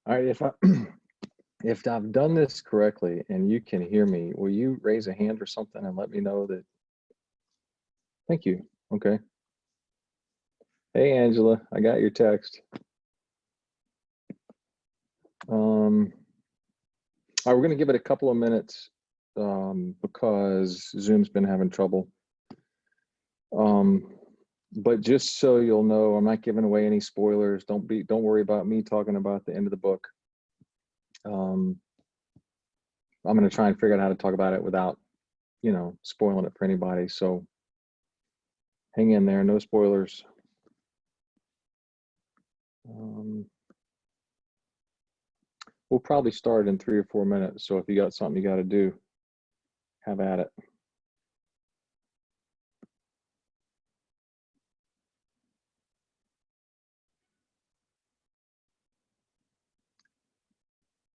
All right, if I've done this correctly and you can hear me, will you raise a hand or something and let me know that? Thank you. Okay. Hey, Angela, I got your text. All right, we're going to give it a couple of minutes because Zoom's been having trouble. But just so you'll know, I'm not giving away any spoilers. Don't worry about me talking about the end of the book. I'm going to try and figure out how to talk about it without, spoiling it for anybody. So hang in there, no spoilers. We'll probably start in 3 or 4 minutes. So if you got something you got to do, have at it.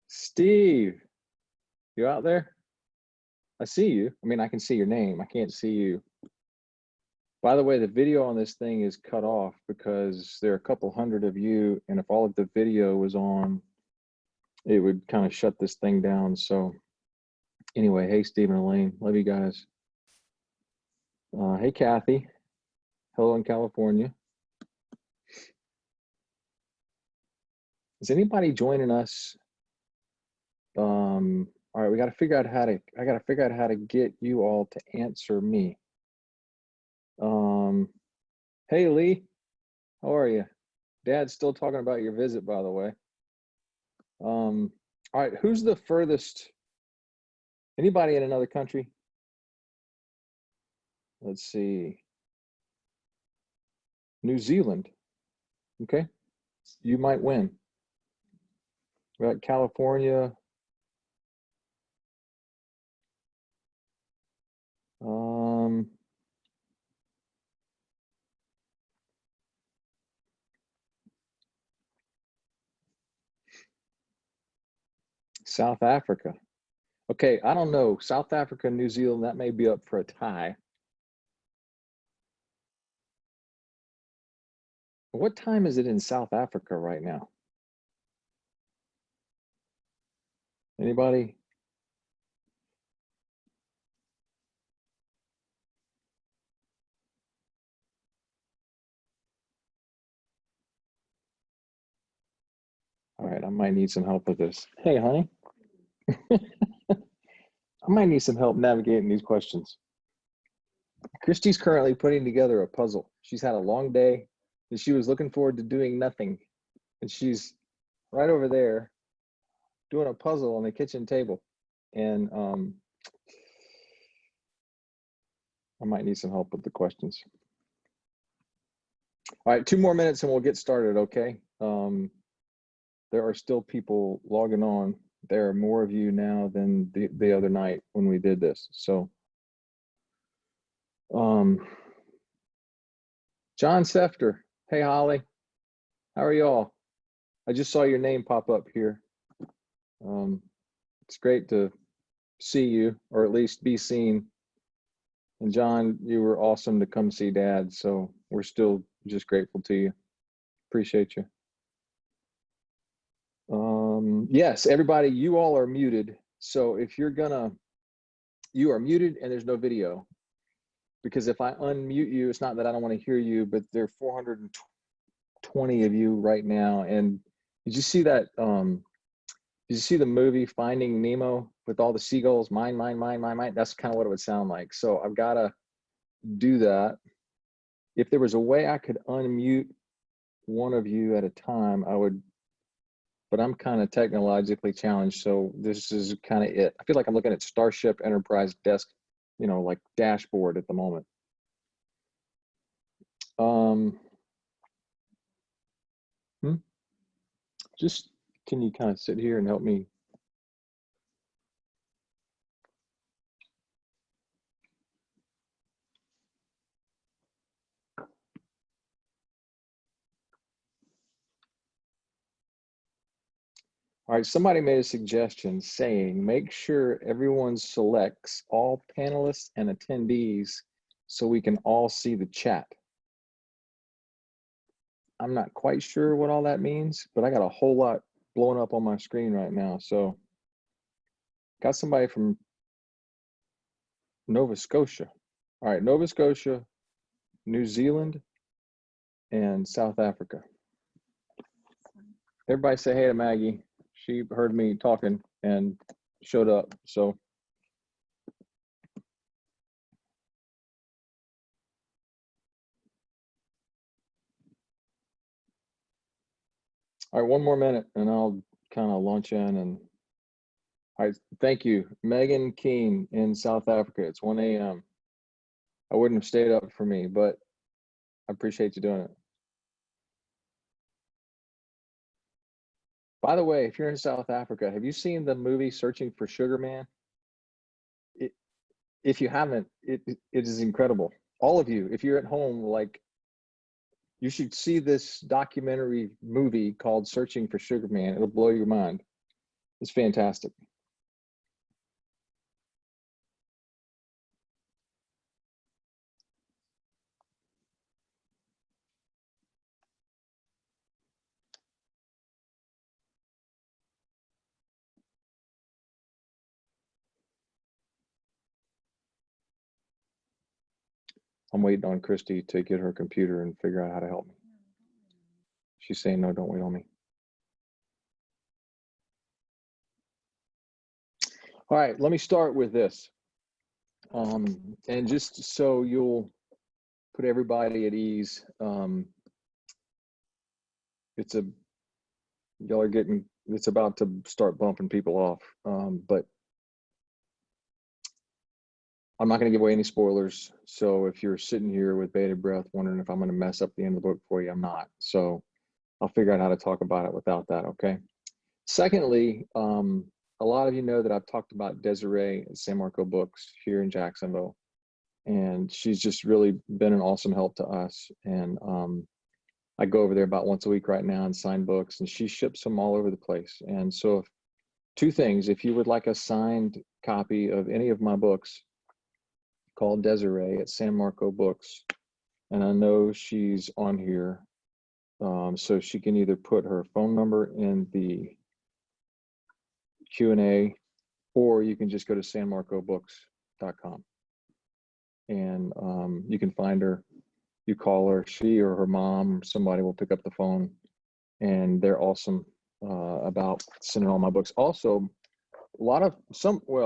Steve, you out there? I see you. I mean, I can see your name. I can't see you. By the way, the video on this thing is cut off because there are a couple hundred of you, and if all of the video was on, it would kind of shut this thing down. So anyway, hey, Steve and Elaine, love you guys. Hey, Kathy, hello in California. Is anybody joining us? All right, we got to figure out I got to figure out how to get you all to answer me. Hey, Lee, how are you? Dad's still talking about your visit, by the way. All right, who's the furthest? Anybody in another country? Let's see. New Zealand. Okay, you might win. We got California. South Africa. Okay, I don't know. South Africa, New Zealand, that may be up for a tie. What time is it in South Africa right now? Anybody? All right, I might need some help with this. Hey, honey. I might need some help navigating these questions. Christy's currently putting together a puzzle. She's had a long day and she was looking forward to doing nothing. And she's right over there doing a puzzle on the kitchen table. And I might need some help with the questions. All right, 2 more minutes and we'll get started, okay? There are still people logging on. There are more of you now than the other night when we did this. So, John Sefter, hey Holly, how are y'all? I just saw your name pop up here. It's great to see you, or at least be seen. And John, you were awesome to come see Dad, so we're still just grateful to you. Appreciate you. Yes, everybody, you all are muted. So if you're you are muted and there's no video. Because if I unmute you, it's not that I don't want to hear you, but there are 420 of you right now. And did you see that? Did you see the movie Finding Nemo with all the seagulls? Mine, mine, mine, mine, mine. That's kind of what it would sound like. So I've got to do that. If there was a way I could unmute one of you at a time, I would, but I'm kind of technologically challenged. So this is kind of it. I feel like I'm looking at Starship Enterprise desk, like dashboard at the moment. Just, can you kind of sit here and help me? All right, somebody made a suggestion saying, make sure everyone selects all panelists and attendees so we can all see the chat. I'm not quite sure what all that means, but I got a whole lot blowing up on my screen right now. So got somebody from Nova Scotia. All right, Nova Scotia, New Zealand, and South Africa. Everybody say hey to Maggie. She heard me talking and showed up. So all right, one more minute and I'll kind of launch in. And all right, thank you. Megan Keene in South Africa. It's 1 a.m. I wouldn't have stayed up for me, but I appreciate you doing it. By the way, if you're in South Africa, have you seen the movie Searching for Sugar Man? If you haven't, it is incredible. All of you, if you're at home, like, you should see this documentary movie called Searching for Sugar Man. It'll blow your mind. It's fantastic. I'm waiting on Christy to get her computer and figure out how to help me. She's saying, no, don't wait on me. All right, let me start with this. And just so you'll put everybody at ease, y'all are getting, it's about to start bumping people off, but I'm not going to give away any spoilers. So if you're sitting here with bated breath wondering if I'm going to mess up the end of the book for you, I'm not. So I'll figure out how to talk about it without that, okay? Secondly, a lot of you know that I've talked about Desiree at San Marco Books here in Jacksonville, and she's just really been an awesome help to us. And I go over there about once a week right now and sign books, and she ships them all over the place. And so two things: if you would like a signed copy of any of my books, call Desiree at San Marco Books, and I know she's on here, so she can either put her phone number in the Q&A, or you can just go to sanmarcobooks.com and you can find her. You call her, she or her mom, somebody will pick up the phone, and they're awesome about sending all my books. Also, well,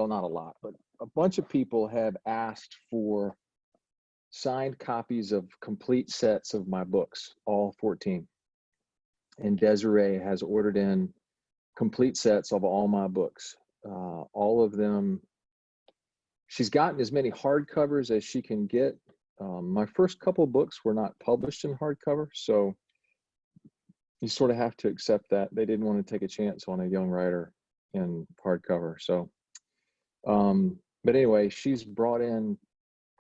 not a lot, but a bunch of people have asked for signed copies of complete sets of my books, all 14. And Desiree has ordered in complete sets of all my books. All of them, she's gotten as many hardcovers as she can get. My first couple of books were not published in hardcover, so you sort of have to accept that. They didn't want to take a chance on a young writer in hardcover. So, but anyway, she's brought in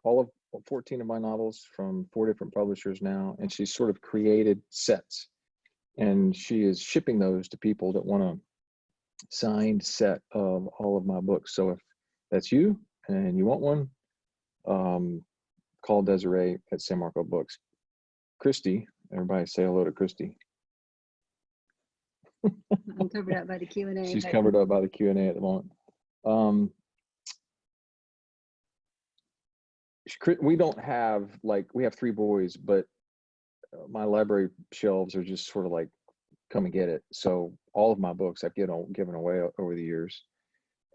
all of 14 of my novels from 4 different publishers now, and she's sort of created sets, and she is shipping those to people that want a signed set of all of my books. So if that's you and you want one, call Desiree at San Marco Books. Christy, everybody say hello to Christy. I'm covered up by the Q&A. She's covered up by the Q&A at the moment. We don't have, like, we have 3 boys, but my library shelves are just sort of like, come and get it. So all of my books I've given away over the years.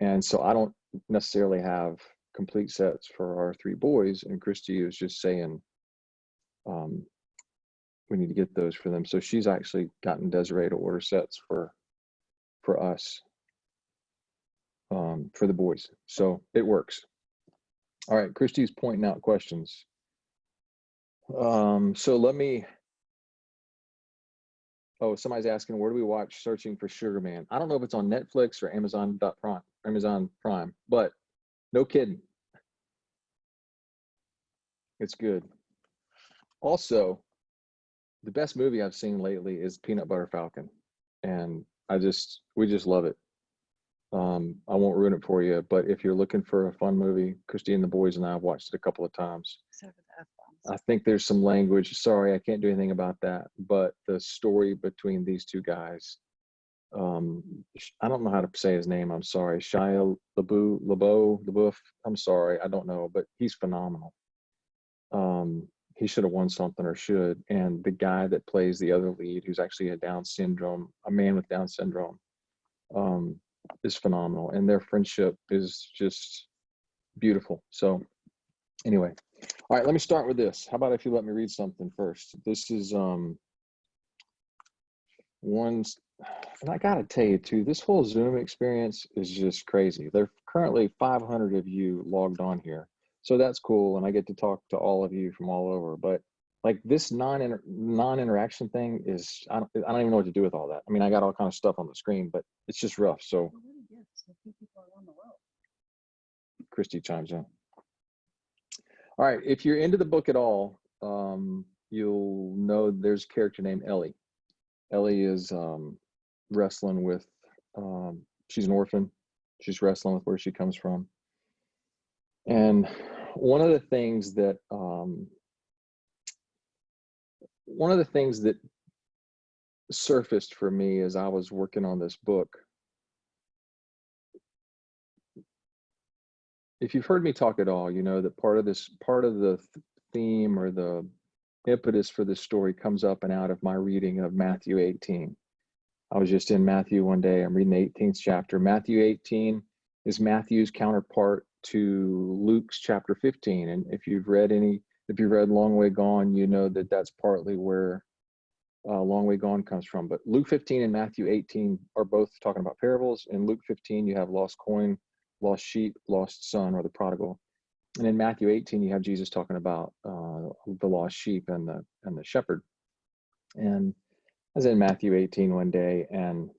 And so I don't necessarily have complete sets for our 3 boys. And Christy was just saying, we need to get those for them. So she's actually gotten Desiree to order sets for us, for the boys. So it works. All right, Christy's pointing out questions. So let me, somebody's asking, where do we watch Searching for Sugar Man? I don't know if it's on Netflix or Amazon Prime, but no kidding. It's good. Also, the best movie I've seen lately is Peanut Butter Falcon, and we just love it. I won't ruin it for you, but if you're looking for a fun movie, Christy and the boys and I have watched it a couple of times. I think there's some language. Sorry, I can't do anything about that, but the story between these 2 guys I don't know how to say his name. I'm sorry. Shia LaBeouf. I'm sorry. I don't know, but he's phenomenal. He should have won something, or should. And the guy that plays the other lead, who's actually a man with Down syndrome, is phenomenal. And their friendship is just beautiful. So anyway, all right, let me start with this. How about if you let me read something first? This is and I gotta tell you too, this whole Zoom experience is just crazy. There are currently 500 of you logged on here, so that's cool, and I get to talk to all of you from all over. But like this non-interaction thing is, I don't even know what to do with all that. I mean, I got all kind of stuff on the screen, but it's just rough. So Christy chimes in. All right, if you're into the book at all, you'll know there's a character named Ellie. Ellie is wrestling with, she's an orphan. She's wrestling with where she comes from. And one of the things that surfaced for me as I was working on this book, if you've heard me talk at all, you know that part of the theme or the impetus for this story comes up and out of my reading of Matthew 18. I was just in Matthew one day. I'm reading the 18th chapter. Matthew 18 is Matthew's counterpart to Luke's chapter 15. And if you've read Long Way Gone, you know that that's partly where Long Way Gone comes from. But Luke 15 and Matthew 18 are both talking about parables. In Luke 15, you have lost coin, lost sheep, lost son, or the prodigal. And in Matthew 18, you have Jesus talking about the lost sheep and the shepherd. And I was in Matthew 18 one day, and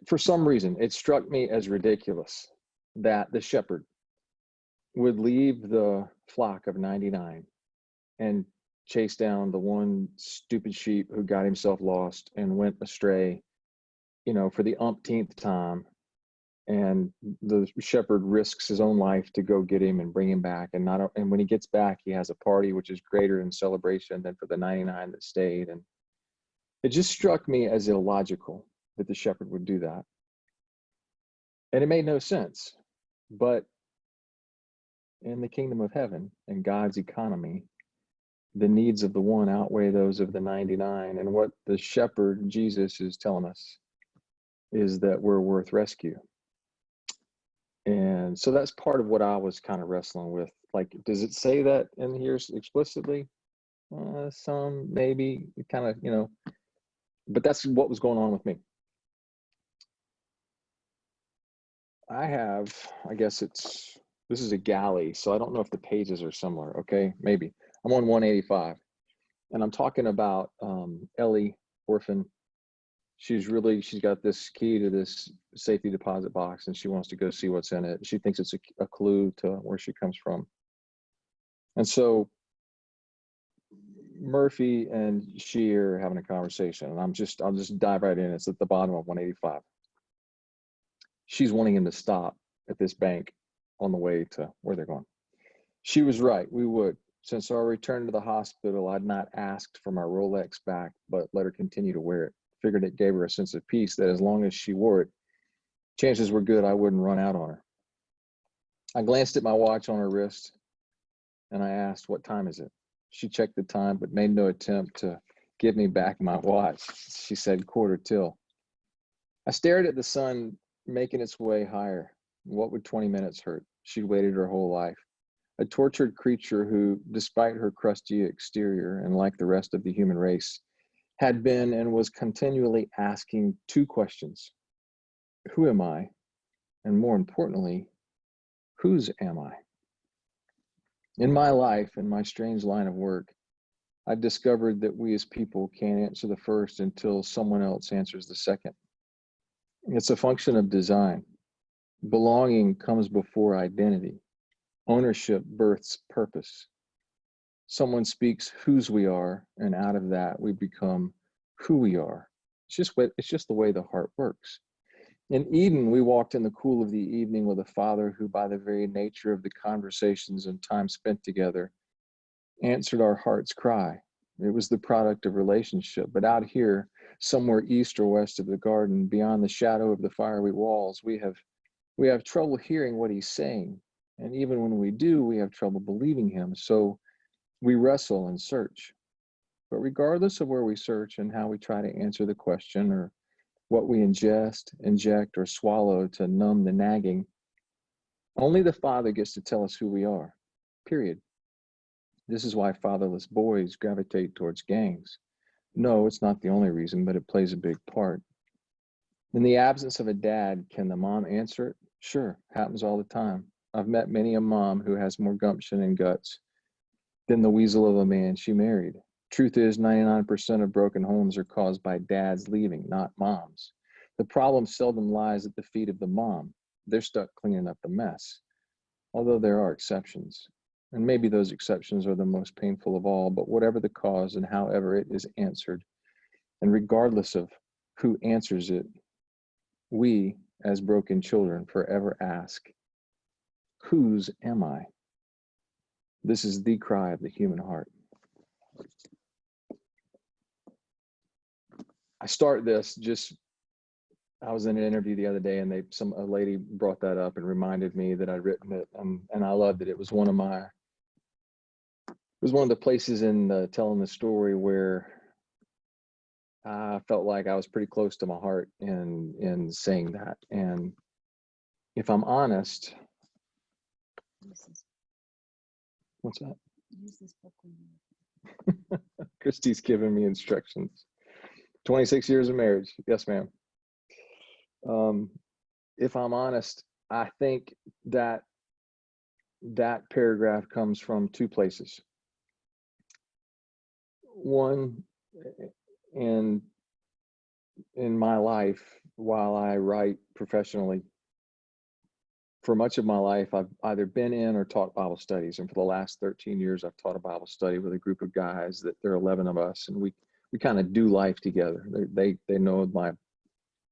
for some reason, it struck me as ridiculous that the shepherd would leave the flock of 99 and chase down the one stupid sheep who got himself lost and went astray, for the umpteenth time. And the shepherd risks his own life to go get him and bring him back. And when he gets back, he has a party which is greater in celebration than for the 99 that stayed. And it just struck me as illogical that the shepherd would do that. And it made no sense. But in the kingdom of heaven and God's economy, the needs of the one outweigh those of the 99. And what the shepherd, Jesus, is telling us is that we're worth rescue. And so that's part of what I was kind of wrestling with. Like, does it say that in here explicitly? Some, maybe, kind of, but that's what was going on with me. I guess this is a galley, so I don't know if the pages are similar. Okay, maybe. I'm on 185, and I'm talking about Ellie, orphan. She's got this key to this safety deposit box, and she wants to go see what's in it. She thinks it's a clue to where she comes from. And so Murphy and she are having a conversation, and I'll just dive right in. It's at the bottom of 185. She's wanting him to stop at this bank on the way to where they're going. She was right, we would. Since our return to the hospital, I'd not asked for my Rolex back, but let her continue to wear it. Figured it gave her a sense of peace that as long as she wore it, chances were good I wouldn't run out on her. I glanced at my watch on her wrist, and I asked, "What time is it?" She checked the time, but made no attempt to give me back my watch. She said, "Quarter till." I stared at the sun making its way higher. What would 20 minutes hurt? She'd waited her whole life. A tortured creature who, despite her crusty exterior, and like the rest of the human race, had been and was continually asking two questions. Who am I? And more importantly, whose am I? In my life, in my strange line of work, I've discovered that we as people can't answer the first until someone else answers the second. It's a function of design. Belonging comes before identity. Ownership births purpose. Someone speaks whose we are, and out of that we become who we are. It's just the way the heart works. In Eden, we walked in the cool of the evening with a father who, by the very nature of the conversations and time spent together, answered our heart's cry. It was the product of relationship. But out here, somewhere east or west of the garden, beyond the shadow of the fiery walls. We have trouble hearing what he's saying. And even when we do, we have trouble believing him. So we wrestle and search. But regardless of where we search and how we try to answer the question, or what we ingest, inject, or swallow to numb the nagging, only the Father gets to tell us who we are, period. This is why fatherless boys gravitate towards gangs. No, it's not the only reason, but it plays a big part. In the absence of a dad, can the mom answer it? Sure, happens all the time. I've met many a mom who has more gumption and guts than the weasel of a man she married. Truth is, 99% of broken homes are caused by dads leaving, not moms. The problem seldom lies at the feet of the mom. They're stuck cleaning up the mess, although there are exceptions. And maybe those exceptions are the most painful of all, but whatever the cause and however it is answered, and regardless of who answers it, we, as broken children, forever ask, whose am I? This is the cry of the human heart. I start this just, I was in an interview the other day and a lady brought that up and reminded me that I'd written it, and I loved it. It was one of the places in telling the story where I felt like I was pretty close to my heart in saying that. And if I'm honest, what's that? Use this book when Christy's giving me instructions. 26 years of marriage. Yes, ma'am. If I'm honest, I think that paragraph comes from two places. One, in my life, while I write professionally, for much of my life, I've either been in or taught Bible studies. And for the last 13 years, I've taught a Bible study with a group of guys that there are 11 of us, and we kind of do life together. They know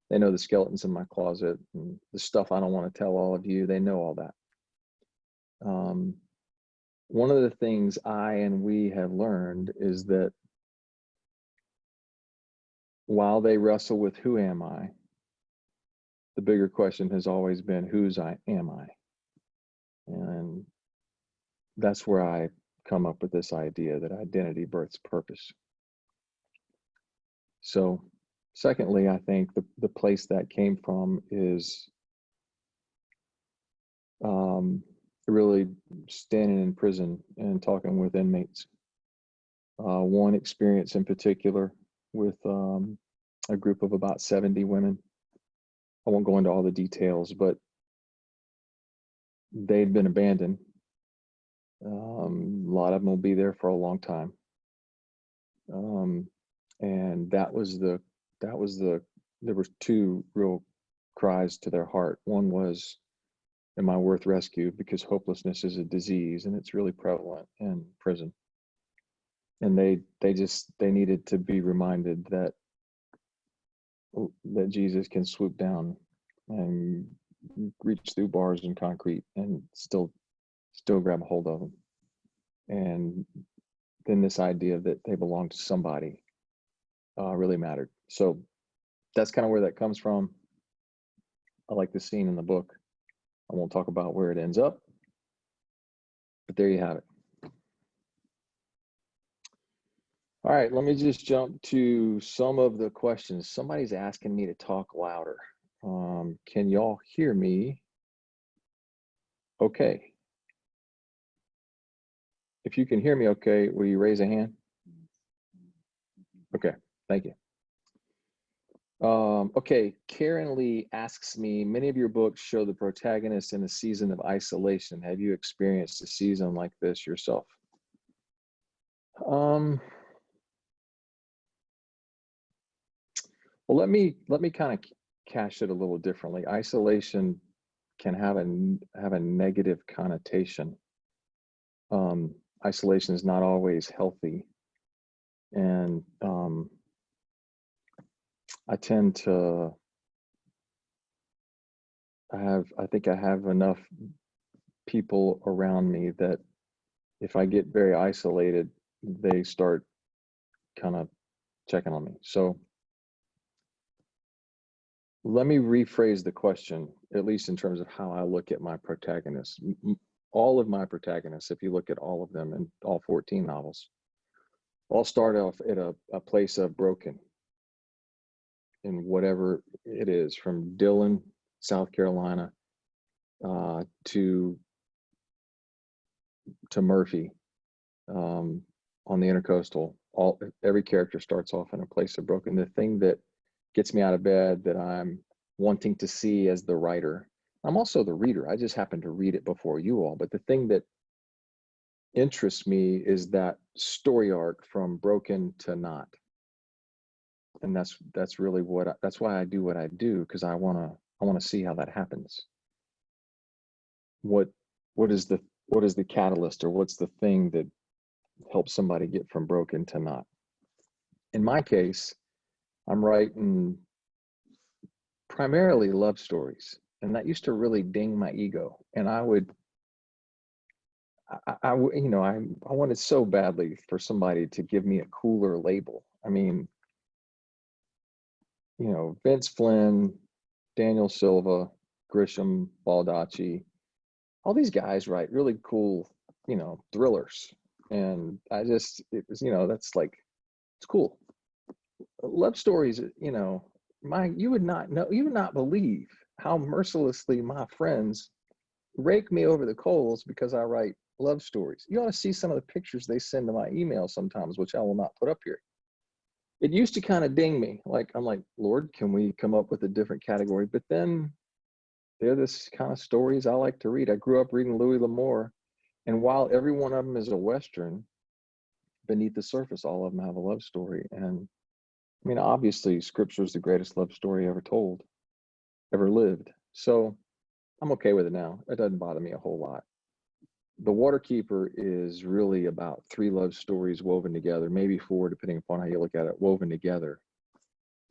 the skeletons in my closet and the stuff I don't want to tell all of you. They know all that. One of the things I and we have learned is that while they wrestle with who am I, the bigger question has always been whose am I? And that's where I come up with this idea that identity births purpose. So secondly, I think the place that came from is really standing in prison and talking with inmates. One experience in particular with a group of about 70 women. I won't go into all the details, but they'd been abandoned. A lot of them will be there for a long time. And there were two real cries to their heart. One was, am I worth rescue? Because hopelessness is a disease and it's really prevalent in prison. And they needed to be reminded that Jesus can swoop down and reach through bars and concrete and still grab a hold of them. And then this idea that they belong to somebody really mattered. So that's kind of where that comes from. I like the scene in the book. I won't talk about where it ends up, but there you have it. All right, let me just jump to some of the questions. Somebody's asking me to talk louder. Can y'all hear me? Okay. If you can hear me okay, will you raise a hand? Okay, thank you. Okay, Karen Lee asks me, many of your books show the protagonist in a season of isolation. Have you experienced a season like this yourself? Well, let me kind of cash it a little differently. Isolation can have a negative connotation. Isolation is not always healthy, and I tend to I think I have enough people around me that if I get very isolated, they start kind of checking on me. So let me rephrase the question, at least in terms of how I look at my protagonists. All of my protagonists, if you look at all of them in all 14 novels, all start off at a place of broken in whatever it is, from Dillon, South Carolina, to Murphy, on the intercoastal. Every character starts off in a place of broken. The thing that gets me out of bed, that I'm wanting to see as the writer, I'm also the reader. I just happen to read it before you all. But the thing that interests me is that story arc from broken to not. And that's really that's why I do what I do, because I want to see how that happens. What is the catalyst, or what's the thing that helps somebody get from broken to not? In my case, I'm writing primarily love stories, and that used to really ding my ego. And I wanted so badly for somebody to give me a cooler label. I mean, Vince Flynn, Daniel Silva, Grisham, Baldacci, all these guys write really cool, thrillers. And it was, that's like, it's cool. Love stories, you would not believe how mercilessly my friends rake me over the coals because I write love stories. You ought to see some of the pictures they send to my email sometimes, which I will not put up here. It used to kind of ding me. Like, I'm like, Lord, can we come up with a different category? But then they're this kind of stories I like to read. I grew up reading Louis L'Amour, and while every one of them is a Western, beneath the surface, all of them have a love story. And I mean, obviously, Scripture is the greatest love story ever told, ever lived. So I'm okay with it now. It doesn't bother me a whole lot. The Waterkeeper is really about 3 love stories woven together, maybe 4, depending upon how you look at it, woven together.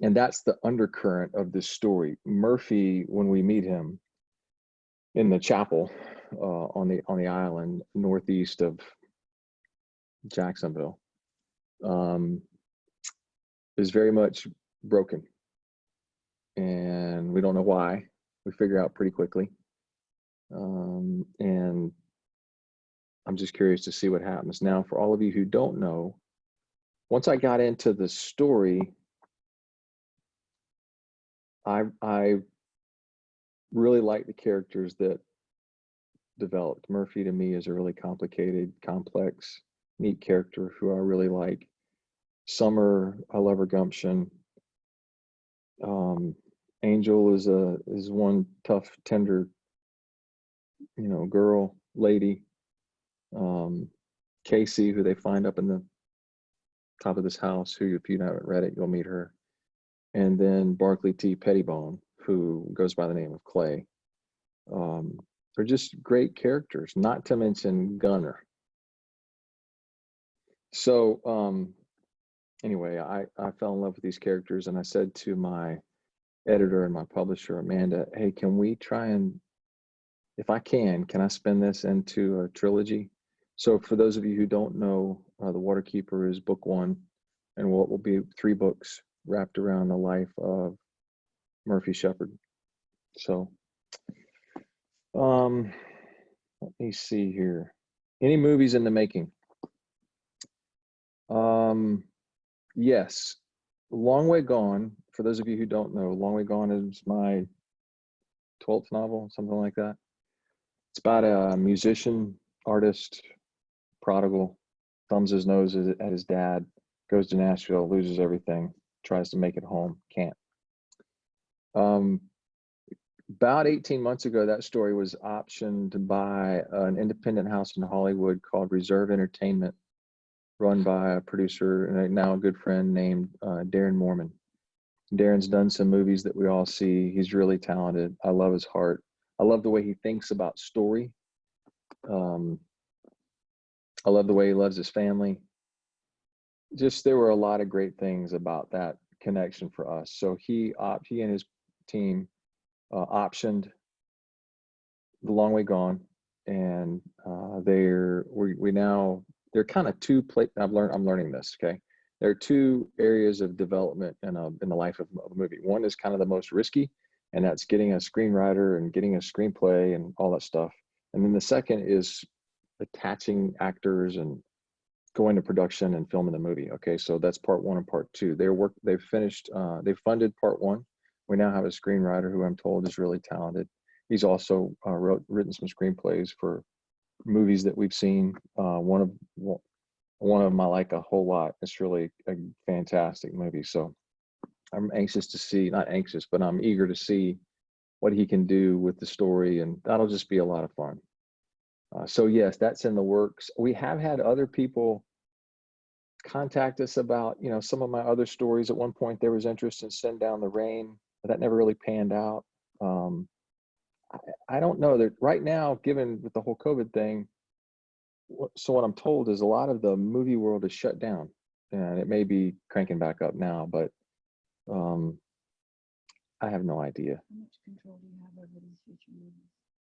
And that's the undercurrent of this story. Murphy, when we meet him in the chapel on the island northeast of Jacksonville, is very much broken. And we don't know why. We figure out pretty quickly. And I'm just curious to see what happens. Now, for all of you who don't know, once I got into the story, I really like the characters that developed. Murphy, to me, is a really complicated, complex, neat character who I really like. Summer, I love her gumption. Angel is one tough, tender, girl, lady. Casey, who they find up in the top of this house, who, if you haven't read it, you'll meet her. And then Barclay T. Pettibone, who goes by the name of Clay. They're just great characters, not to mention Gunner. So anyway, I fell in love with these characters, and I said to my editor and my publisher, Amanda, hey, can we try and, if I can I spin this into a trilogy? So for those of you who don't know, The Waterkeeper is book 1, and what will be 3 books wrapped around the life of Murphy Shepard. So let me see here. Any movies in the making? Yes. Long Way Gone, for those of you who don't know, Long Way Gone is my 12th novel, something like that. It's about a musician, artist, prodigal, thumbs his nose at his dad, goes to Nashville, loses everything, tries to make it home, can't. About 18 months ago, that story was optioned by an independent house in Hollywood called Reserve Entertainment, run by a producer and now a good friend named Darren Mormon. Darren's done some movies that we all see. He's really talented. I love his heart. I love the way he thinks about story. I love the way he loves his family. Just, there were a lot of great things about that connection for us. So he and his team optioned The Long Way Gone, and they're kind of I'm learning this, okay? There are 2 areas of development in the life of a movie. One is kind of the most risky, and that's getting a screenwriter and getting a screenplay and all that stuff. And then the second is attaching actors and going to production and filming the movie. Okay, so that's part one and part two. They've finished, they've funded part one. We now have a screenwriter who I'm told is really talented. He's also written some screenplays for movies that we've seen. One of them I like a whole lot. It's really a fantastic movie. So I'm anxious to see, not anxious, but I'm eager to see what he can do with the story, and that'll just be a lot of fun. So yes, that's in the works. We have had other people contact us about, some of my other stories. At one point, there was interest in Send Down the Rain, but that never really panned out. I don't know that right now, given with the whole COVID thing. So what I'm told is a lot of the movie world is shut down, and it may be cranking back up now, but I have no idea.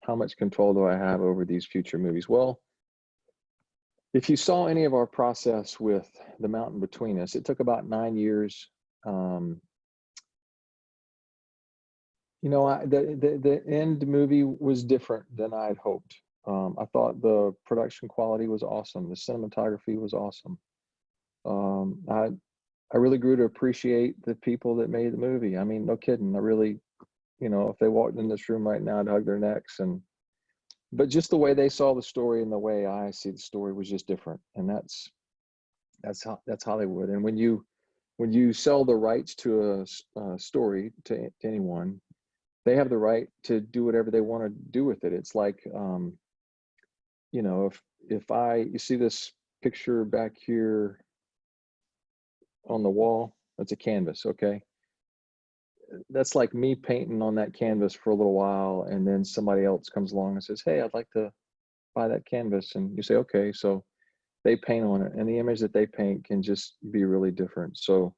How much control do I have over these future movies? Well, if you saw any of our process with The Mountain Between Us, it took about 9 years. The end movie was different than I had hoped. I thought the production quality was awesome. The cinematography was awesome. I really grew to appreciate the people that made the movie. I mean, no kidding. I really, if they walked in this room right now, I'd hug their necks. But just the way they saw the story and the way I see the story was just different. And that's Hollywood. And when you sell the rights to a story to anyone, they have the right to do whatever they want to do with it. It's like, if you see this picture back here on the wall, that's a canvas, okay? That's like me painting on that canvas for a little while, and then somebody else comes along and says, hey, I'd like to buy that canvas. And you say, okay, so they paint on it, and the image that they paint can just be really different. So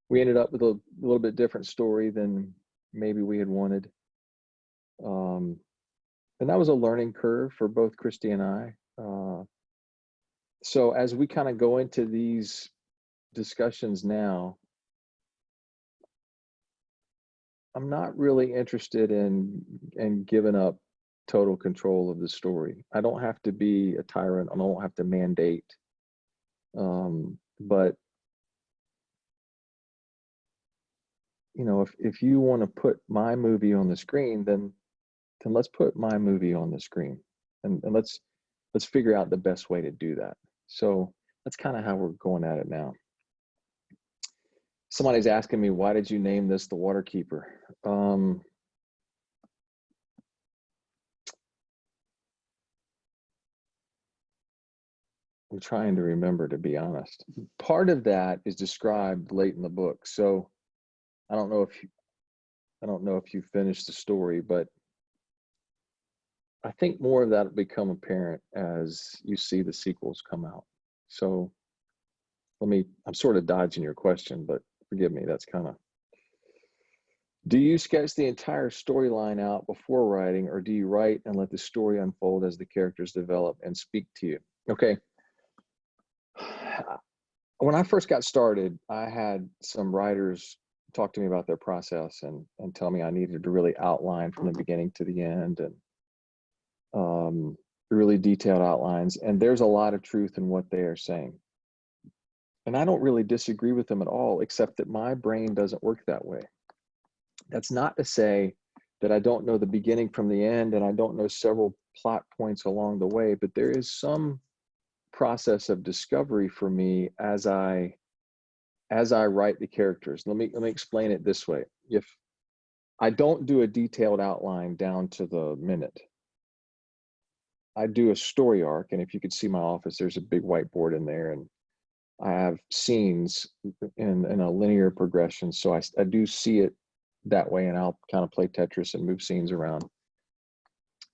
we ended up with a little bit different story than maybe we had wanted. And that was a learning curve for both Christy and I. So as we kind of go into these discussions now, I'm not really interested in giving up total control of the story. I don't have to be a tyrant. I don't have to mandate. But if you want to put my movie on the screen, then let's put my movie on the screen, and let's figure out the best way to do that. So that's kind of how we're going at it now. Somebody's asking me, why did you name this The Waterkeeper? I'm trying to remember, to be honest. Part of that is described late in the book. So I don't know if you finished the story, but I think more of that will become apparent as you see the sequels come out. So I'm sort of dodging your question, but forgive me, that's kind of. Do you sketch the entire storyline out before writing, or do you write and let the story unfold as the characters develop and speak to you? Okay. When I first got started, I had some writers talk to me about their process and tell me I needed to really outline from the beginning to the end, and really detailed outlines. And there's a lot of truth in what they are saying. And I don't really disagree with them at all, except that my brain doesn't work that way. That's not to say that I don't know the beginning from the end, and I don't know several plot points along the way, but there is some process of discovery for me as I write the characters. Let me explain it this way. If I don't do a detailed outline down to the minute, I do a story arc, and if you could see my office, there's a big whiteboard in there, and I have scenes in a linear progression. So I do see it that way, and I'll kind of play Tetris and move scenes around.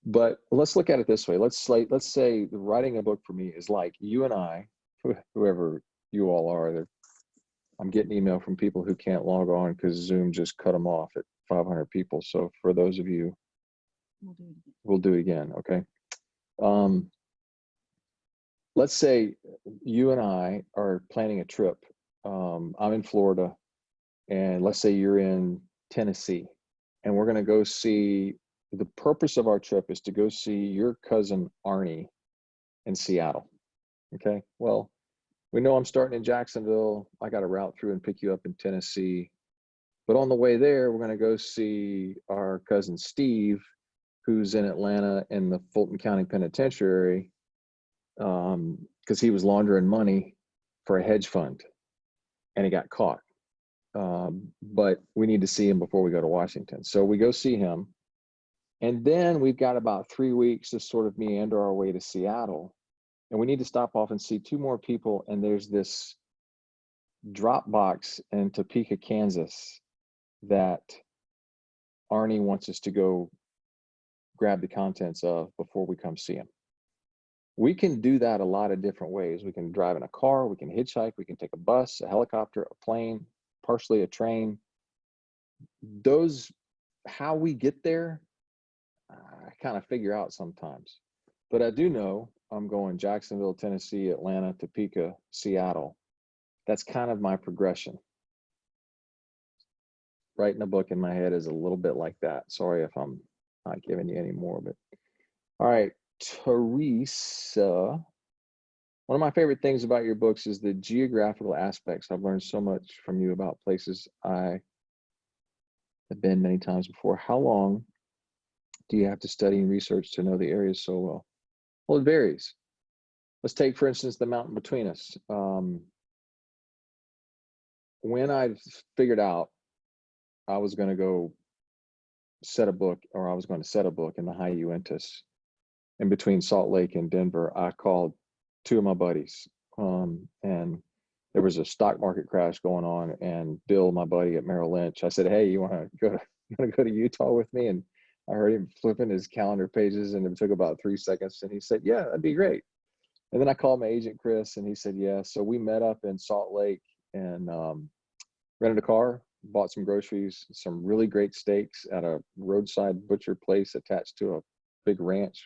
But let's look at it this way. Let's say writing a book for me is like you and I, whoever you all are. I'm getting email from people who can't log on because Zoom just cut them off at 500 people. So for those of you, we'll do it again. Okay. Let's say you and I are planning a trip. I'm in Florida, and let's say you're in Tennessee, and we're going to go see, the purpose of our trip is to go see your cousin Arnie in Seattle. Okay. Well, we know I'm starting in Jacksonville. I got to route through and pick you up in Tennessee. But on the way there, we're going to go see our cousin Steve, who's in Atlanta in the Fulton County Penitentiary, because he was laundering money for a hedge fund and he got caught. But we need to see him before we go to Washington. So we go see him. And then we've got about 3 weeks to sort of meander our way to Seattle. And we need to stop off and see 2 more people. And there's this drop box in Topeka, Kansas, that Arnie wants us to go grab the contents of before we come see him. We can do that a lot of different ways. We can drive in a car, we can hitchhike, we can take a bus, a helicopter, a plane, partially a train. Those, how we get there, I kind of figure out sometimes. But I do know I'm going Jacksonville, Tennessee, Atlanta, Topeka, Seattle. That's kind of my progression. Writing a book in my head is a little bit like that. Sorry if I'm not giving you any more, but all right, Teresa. One of my favorite things about your books is the geographical aspects. I've learned so much from you about places I have been many times before. How long do you have to study and research to know the areas so well? Well, it varies. Let's take, for instance, the mountain between us. When I figured out I was going to go set a book, or I was going to set a book in the high Uintas in between Salt Lake and Denver, I called 2 of my buddies. And there was a stock market crash going on, and Bill, my buddy at Merrill Lynch, I said, hey, you want to go to Utah with me? And I heard him flipping his calendar pages, and it took about 3 seconds. And he said, yeah, that'd be great. And then I called my agent, Chris, and he said, yeah. So we met up in Salt Lake and rented a car, bought some groceries, some really great steaks at a roadside butcher place attached to a big ranch,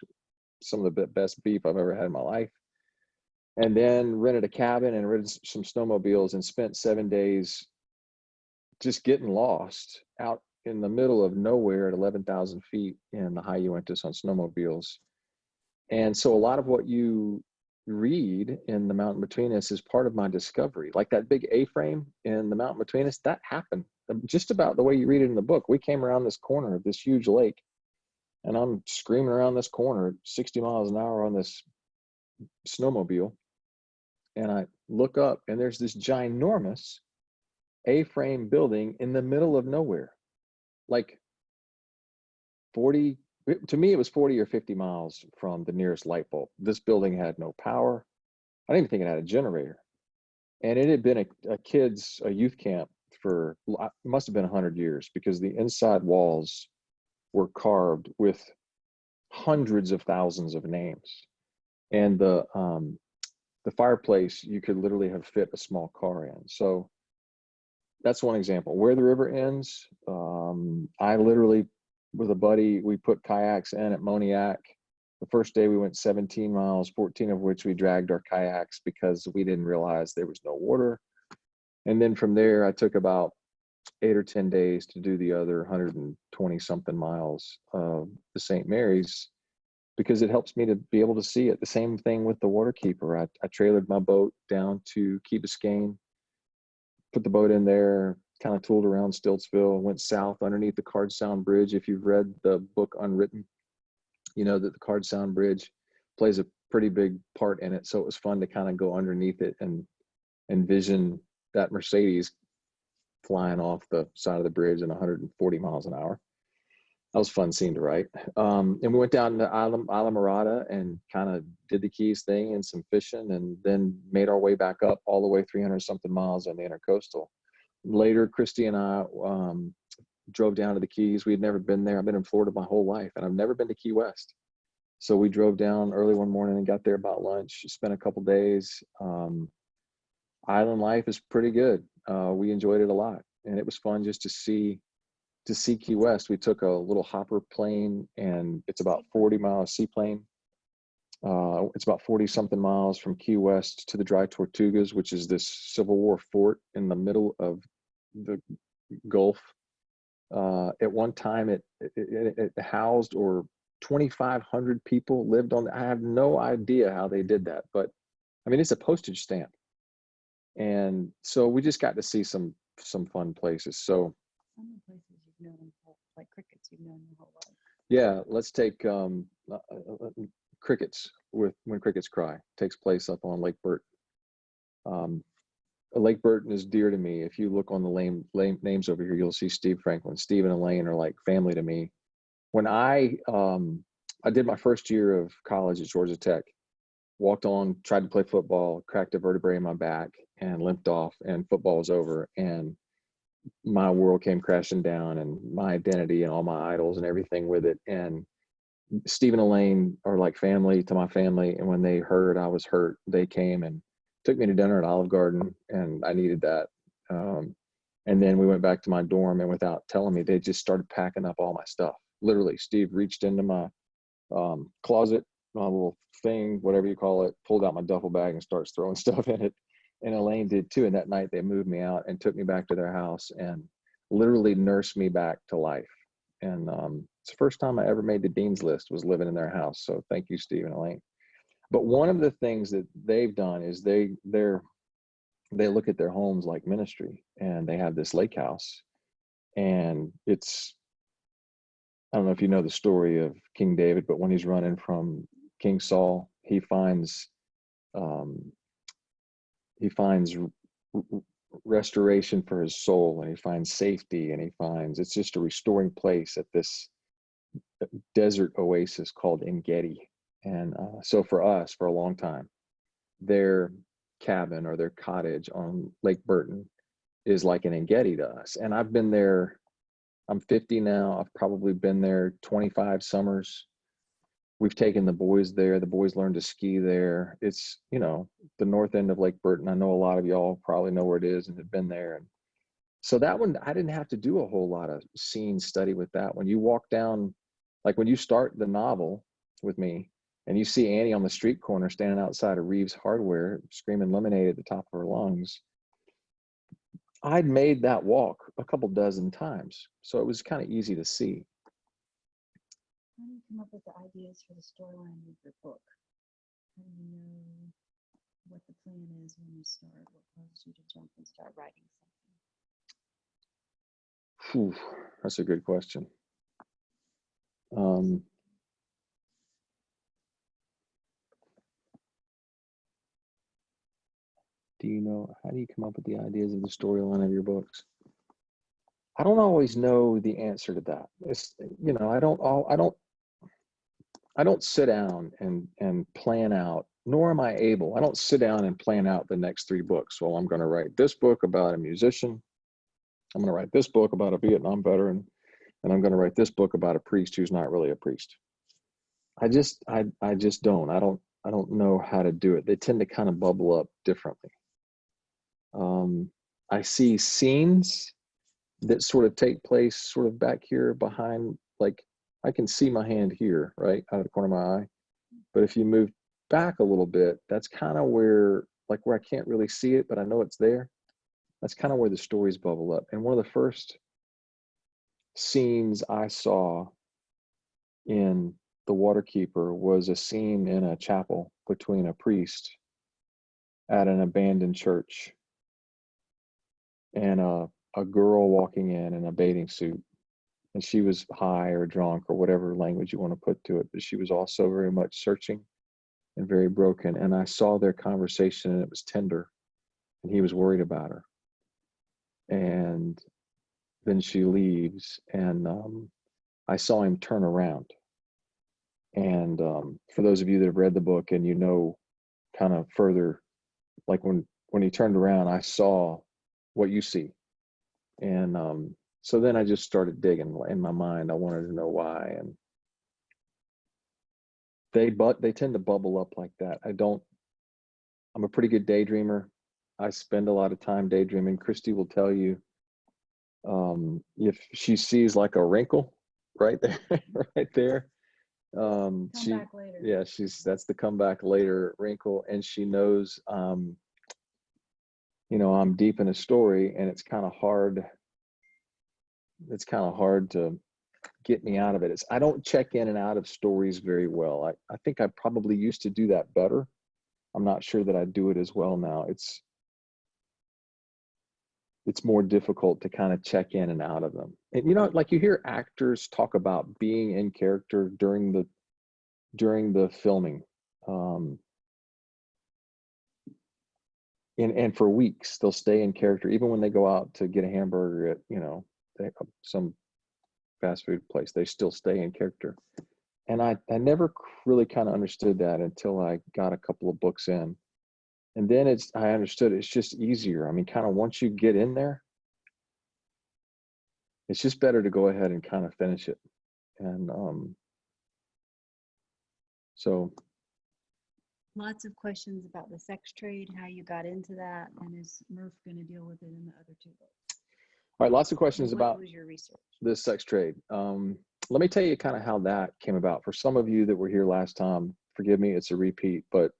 some of the best beef I've ever had in my life. And then rented a cabin and rented some snowmobiles and spent 7 days just getting lost out in the middle of nowhere at 11,000 feet in the high Uintas on snowmobiles. And so a lot of what you read in the mountain between us is part of my discovery. Like that big A-frame in the mountain between us, that happened just about the way you read it in the book. We came around this corner of this huge lake, and I'm screaming around this corner at 60 miles an hour on this snowmobile. And I look up, and there's this ginormous A-frame building in the middle of nowhere. Like 40, to me, it was 40 or 50 miles from the nearest light bulb. This building had no power. I didn't even think it had a generator. And it had been a youth camp for, it must have been 100 years, because the inside walls were carved with hundreds of thousands of names. And the fireplace, you could literally have fit a small car in. So that's one example. Where the river ends, I literally, with a buddy, we put kayaks in at Moniac. The first day we went 17 miles, 14 of which we dragged our kayaks because we didn't realize there was no water. And then from there, I took about 8 or 10 days to do the other 120 something miles of the St. Mary's, because it helps me to be able to see it. The same thing with the Waterkeeper. I trailered my boat down to Key Biscayne, put the boat in there, kind of tooled around Stiltsville, went south underneath the Card Sound Bridge. If you've read the book Unwritten, you know that the Card Sound Bridge plays a pretty big part in it. So it was fun to kind of go underneath it and envision that Mercedes flying off the side of the bridge at 140 miles an hour. That was a fun scene to write. And we went down to Isla Mirada and kind of did the Keys thing and some fishing, and then made our way back up all the way 300 something miles on the Intercoastal. Later, Christy and I drove down to the Keys. We had never been there. I've been in Florida my whole life, and I've never been to Key West. So we drove down early one morning and got there about lunch, spent a couple days. Island life is pretty good. We enjoyed it a lot, and it was fun just to see Key West. We took a little hopper plane, and it's about 40 miles seaplane. It's about 40 something miles from Key West to the Dry Tortugas, which is this Civil War fort in the middle of the Gulf. At one time, it housed or 2,500 people lived on. I have no idea how they did that, but I mean, it's a postage stamp. And so we just got to see some fun places. So Some of the places you've known, like crickets, you've known your whole life. yeah, let's take crickets with When Crickets Cry. Takes place up on Lake Burton. Lake Burton is dear to me. If you look on the names over here, you'll see Steve Franklin. Steve and Elaine are like family to me. When I did my first year of college at Georgia Tech, walked on, tried to play football, cracked a vertebrae in my back and limped off, and football was over, and my world came crashing down, and my identity and all my idols and everything with it. And Steve and Elaine are like family to my family. And when they heard I was hurt, they came and took me to dinner at Olive Garden, and I needed that. And then we went back to my dorm, and without telling me, they just started packing up all my stuff. Literally, Steve reached into my closet, my little thing, whatever you call it, pulled out my duffel bag and starts throwing stuff in it. And Elaine did too. And that night they moved me out and took me back to their house and literally nursed me back to life. And it's the first time I ever made the dean's list, was living in their house. So thank you, Steve and Elaine. But one of the things that they've done is they look at their homes like ministry, and they have this lake house. And it's, I don't know if you know the story of King David, but when he's running from King Saul, he finds restoration for his soul, and he finds safety, and he finds it's just a restoring place at this desert oasis called En-Gedi. And so for us, for a long time, their cabin or their cottage on Lake Burton is like an En-Gedi to us. And I've been there, I'm 50 now. I've probably been there 25 summers. We've taken the boys there. The boys learned to ski there. It's, the north end of Lake Burton. I know a lot of y'all probably know where it is and have been there. And so that one, I didn't have to do a whole lot of scene study with that. When you walk down, like when you start the novel with me and you see Annie on the street corner standing outside of Reeves Hardware, screaming lemonade at the top of her lungs, I'd made that walk a couple dozen times. So it was kind of easy to see. How do you come up with the ideas for the storyline of your book? How do you know what the plan is when you start? What causes you to jump and start writing something? Whew, that's a good question. How do you come up with the ideas of the storyline of your books? I don't always know the answer to that. It's, I don't sit down and plan out, nor am I able. I don't sit down and plan out the next 3 books. Well, I'm going to write this book about a musician. I'm going to write this book about a Vietnam veteran, and I'm going to write this book about a priest who's not really a priest. I just don't. I don't know how to do it. They tend to kind of bubble up differently. I see scenes that sort of take place sort of back here behind, like I can see my hand here, right, out of the corner of my eye. But if you move back a little bit, that's kind of where I can't really see it, but I know it's there. That's kind of where the stories bubble up. And one of the first scenes I saw in The Waterkeeper was a scene in a chapel between a priest at an abandoned church and a girl walking in a bathing suit. And she was high or drunk or whatever language you want to put to it, but she was also very much searching and very broken. And I saw their conversation, and it was tender, and he was worried about her. And then she leaves, and I saw him turn around. And for those of you that have read the book and kind of further, like when he turned around, I saw what you see. And so then I just started digging in my mind. I wanted to know why. And they tend to bubble up like that. I'm a pretty good daydreamer. I spend a lot of time daydreaming. Christy will tell you, if she sees like a wrinkle right there, right there, Come back later. yeah, that's the come back later wrinkle. And she knows, I'm deep in a story, and it's kind of hard it's kind of hard to get me out of it. I don't check in and out of stories very well. I think I probably used to do that better. I'm not sure that I do it as well now. It's more difficult to kind of check in and out of them. And you know, like you hear actors talk about being in character during the filming. And for weeks they'll stay in character, even when they go out to get a hamburger at, you know, some fast food place, they still stay in character. And I never really kind of understood that until I got a couple of books in. And then I understood it's just easier. I mean, kind of once you get in there, it's just better to go ahead and kind of finish it. And so Lots of questions about the sex trade, how you got into that, and is Murph going to deal with it in the other two books? all right, lots of questions What about was your research? the sex trade. Let me tell you kind of how that came about. For some of you that were here last time, forgive me, it's a repeat, but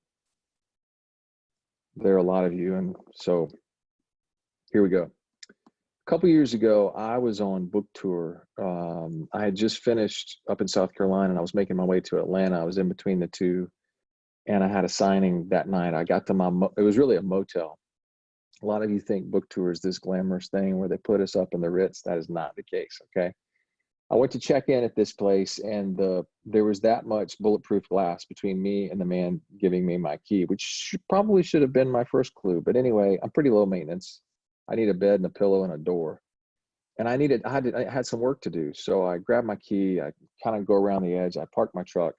there are a lot of you. And so here we go. A couple years ago, I was on book tour. I had just finished up in South Carolina and I was making my way to Atlanta. I was in between the two and I had a signing that night. I got to it was really a motel. A lot of you think book tour is this glamorous thing where they put us up in the Ritz. That is not the case, okay? I went to check in at this place and there was that much bulletproof glass between me and the man giving me my key, which probably should have been my first clue. But anyway, I'm pretty low maintenance. I need a bed and a pillow and a door. And I had some work to do. So I grabbed my key, I kind of go around the edge, I parked my truck.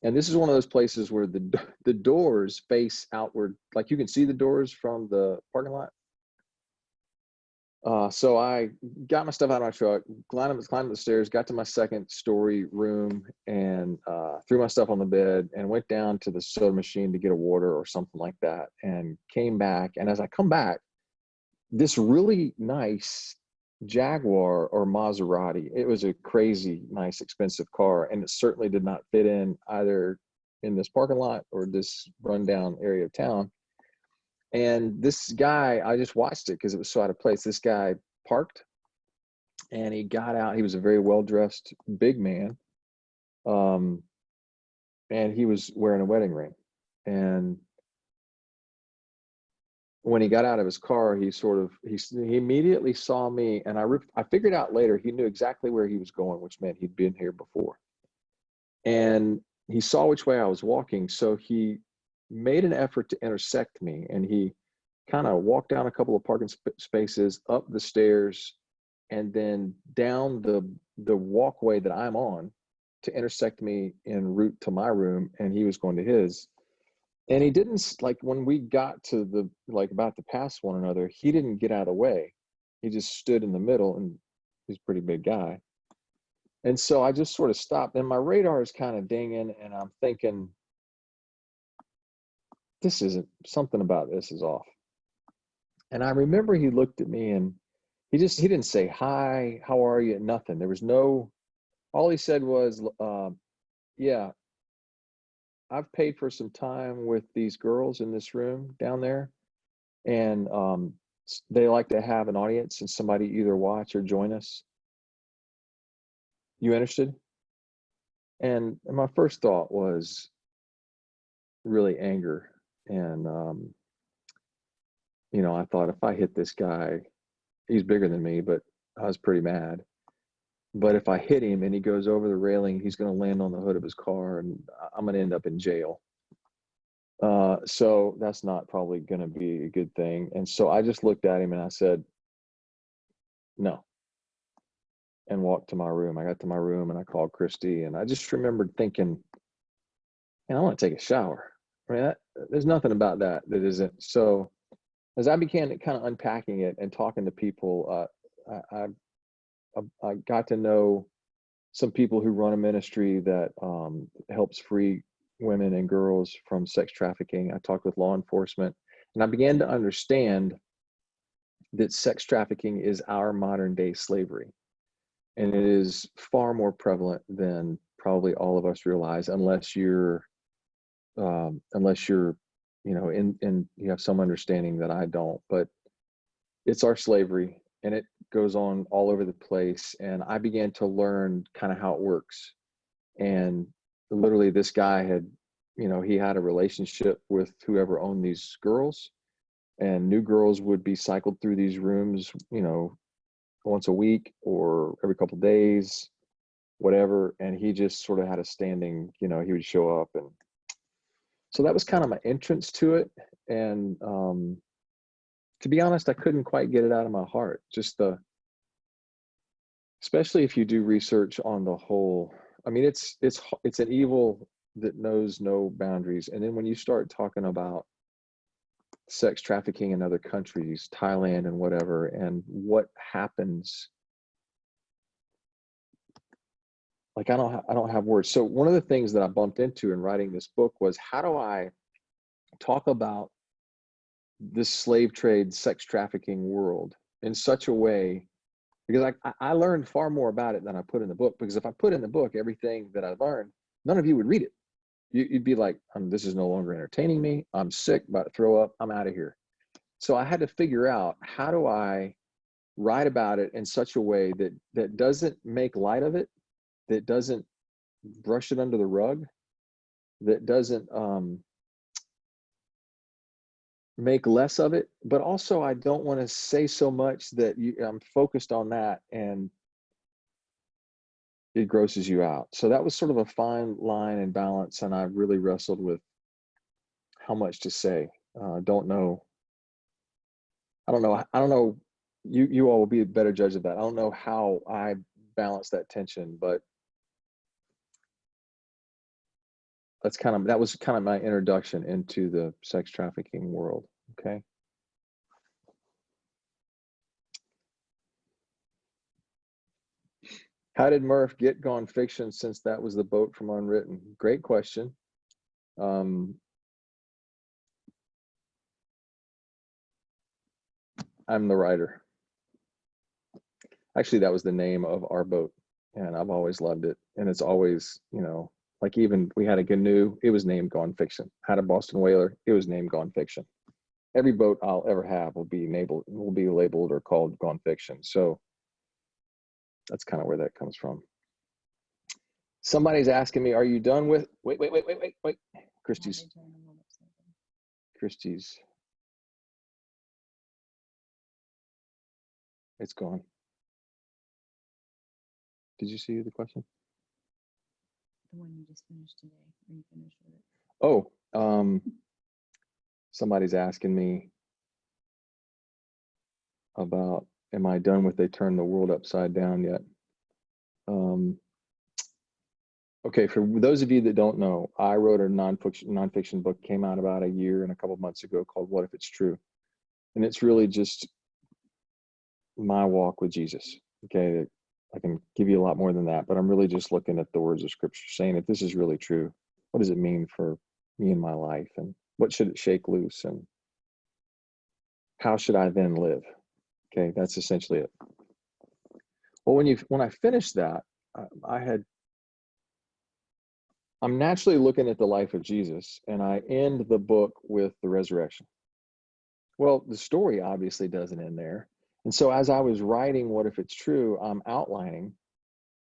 And this is one of those places where the doors face outward, like you can see the doors from the parking lot. So I got my stuff out of my truck, climbed up the stairs, got to my second story room, and threw my stuff on the bed and went down to the soda machine to get a water or something like that, and came back. And as I come back, this really nice Jaguar or Maserati, it was a crazy nice expensive car, and it certainly did not fit in either in this parking lot or this rundown area of town. And this guy, I just watched it because it was so out of place. This guy parked and he got out. He was a very well-dressed big man. And he was wearing a wedding ring. And when he got out of his car, he immediately saw me, and I figured out later he knew exactly where he was going, which meant he'd been here before. And he saw which way I was walking, so he made an effort to intersect me, and he kind of walked down a couple of parking spaces, up the stairs, and then down the walkway that I'm on to intersect me en route to my room, and he was going to his. And he didn't, like, when we got to about to pass one another, he didn't get out of the way. He just stood in the middle, and he's a pretty big guy. And so I just sort of stopped, and my radar is kind of dinging, and I'm thinking, something about this is off. And I remember he looked at me and he didn't say, hi, how are you? Nothing. There was all he said was, yeah, I've paid for some time with these girls in this room down there. And they like to have an audience and somebody either watch or join us. You interested? And my first thought was really anger. And, you know, I thought, if I hit this guy, he's bigger than me, but I was pretty mad. But if I hit him and he goes over the railing, he's going to land on the hood of his car and I'm going to end up in jail. So that's not probably going to be a good thing. And so I just looked at him and I said, no, and walked to my room. I got to my room and I called Christy, and I just remembered thinking, man, I want to take a shower. I mean, there's nothing about that isn't. So as I began kind of unpacking it and talking to people, I got to know some people who run a ministry that helps free women and girls from sex trafficking. I talked with law enforcement, and I began to understand that sex trafficking is our modern day slavery. And it is far more prevalent than probably all of us realize, unless you're, you know, you have some understanding that I don't. But it's our slavery, and it goes on all over the place. And I began to learn kind of how it works. And literally this guy had, he had a relationship with whoever owned these girls, and new girls would be cycled through these rooms, once a week or every couple of days, whatever. And he just sort of had a standing, he would show up. And so that was kind of my entrance to it. And to be honest, I couldn't quite get it out of my heart. Just especially if you do research on the whole, I mean, it's an evil that knows no boundaries. And then when you start talking about sex trafficking in other countries, Thailand and whatever, and what happens, like, I don't have words. So one of the things that I bumped into in writing this book was, how do I talk about this slave trade, sex trafficking world in such a way, because I learned far more about it than I put in the book. Because if I put in the book everything that I learned, none of you would read it. You'd be like, this is no longer entertaining me. I'm sick, about to throw up. I'm out of here. So I had to figure out, how do I write about it in such a way that doesn't make light of it, that doesn't brush it under the rug, that doesn't make less of it, but also I don't want to say so much that I'm focused on that and it grosses you out. So that was sort of a fine line and balance, and I really wrestled with how much to say. I don't know. You all will be a better judge of that. I don't know how I balance that tension, but that was kind of my introduction into the sex trafficking world. Okay. How did Murph get Gone Fiction, since that was the boat from Unwritten? Great question. I'm the writer. Actually, that was the name of our boat, and I've always loved it. And it's always, like, even we had a canoe, it was named Gone Fiction. Had a Boston Whaler, it was named Gone Fiction. Every boat I'll ever have will be labeled or called Gone Fiction. So that's kind of where that comes from. Somebody's asking me, are you done with, wait. Christie's, it's gone. Did you see the question? The one you just finished today. Are you finished with it? Oh, somebody's asking me about, am I done with They Turn the World Upside Down yet? Okay, for those of you that don't know, I wrote a nonfiction book, came out about a year and a couple months ago, called What If It's True? And it's really just my walk with Jesus. Okay, I can give you a lot more than that, but I'm really just looking at the words of Scripture, saying, if this is really true, what does it mean for me and my life, and what should it shake loose, and how should I then live? Okay, that's essentially it. Well, when I finished that, I'm naturally looking at the life of Jesus, and I end the book with the resurrection. Well, the story obviously doesn't end there. And so as I was writing What If It's True, I'm outlining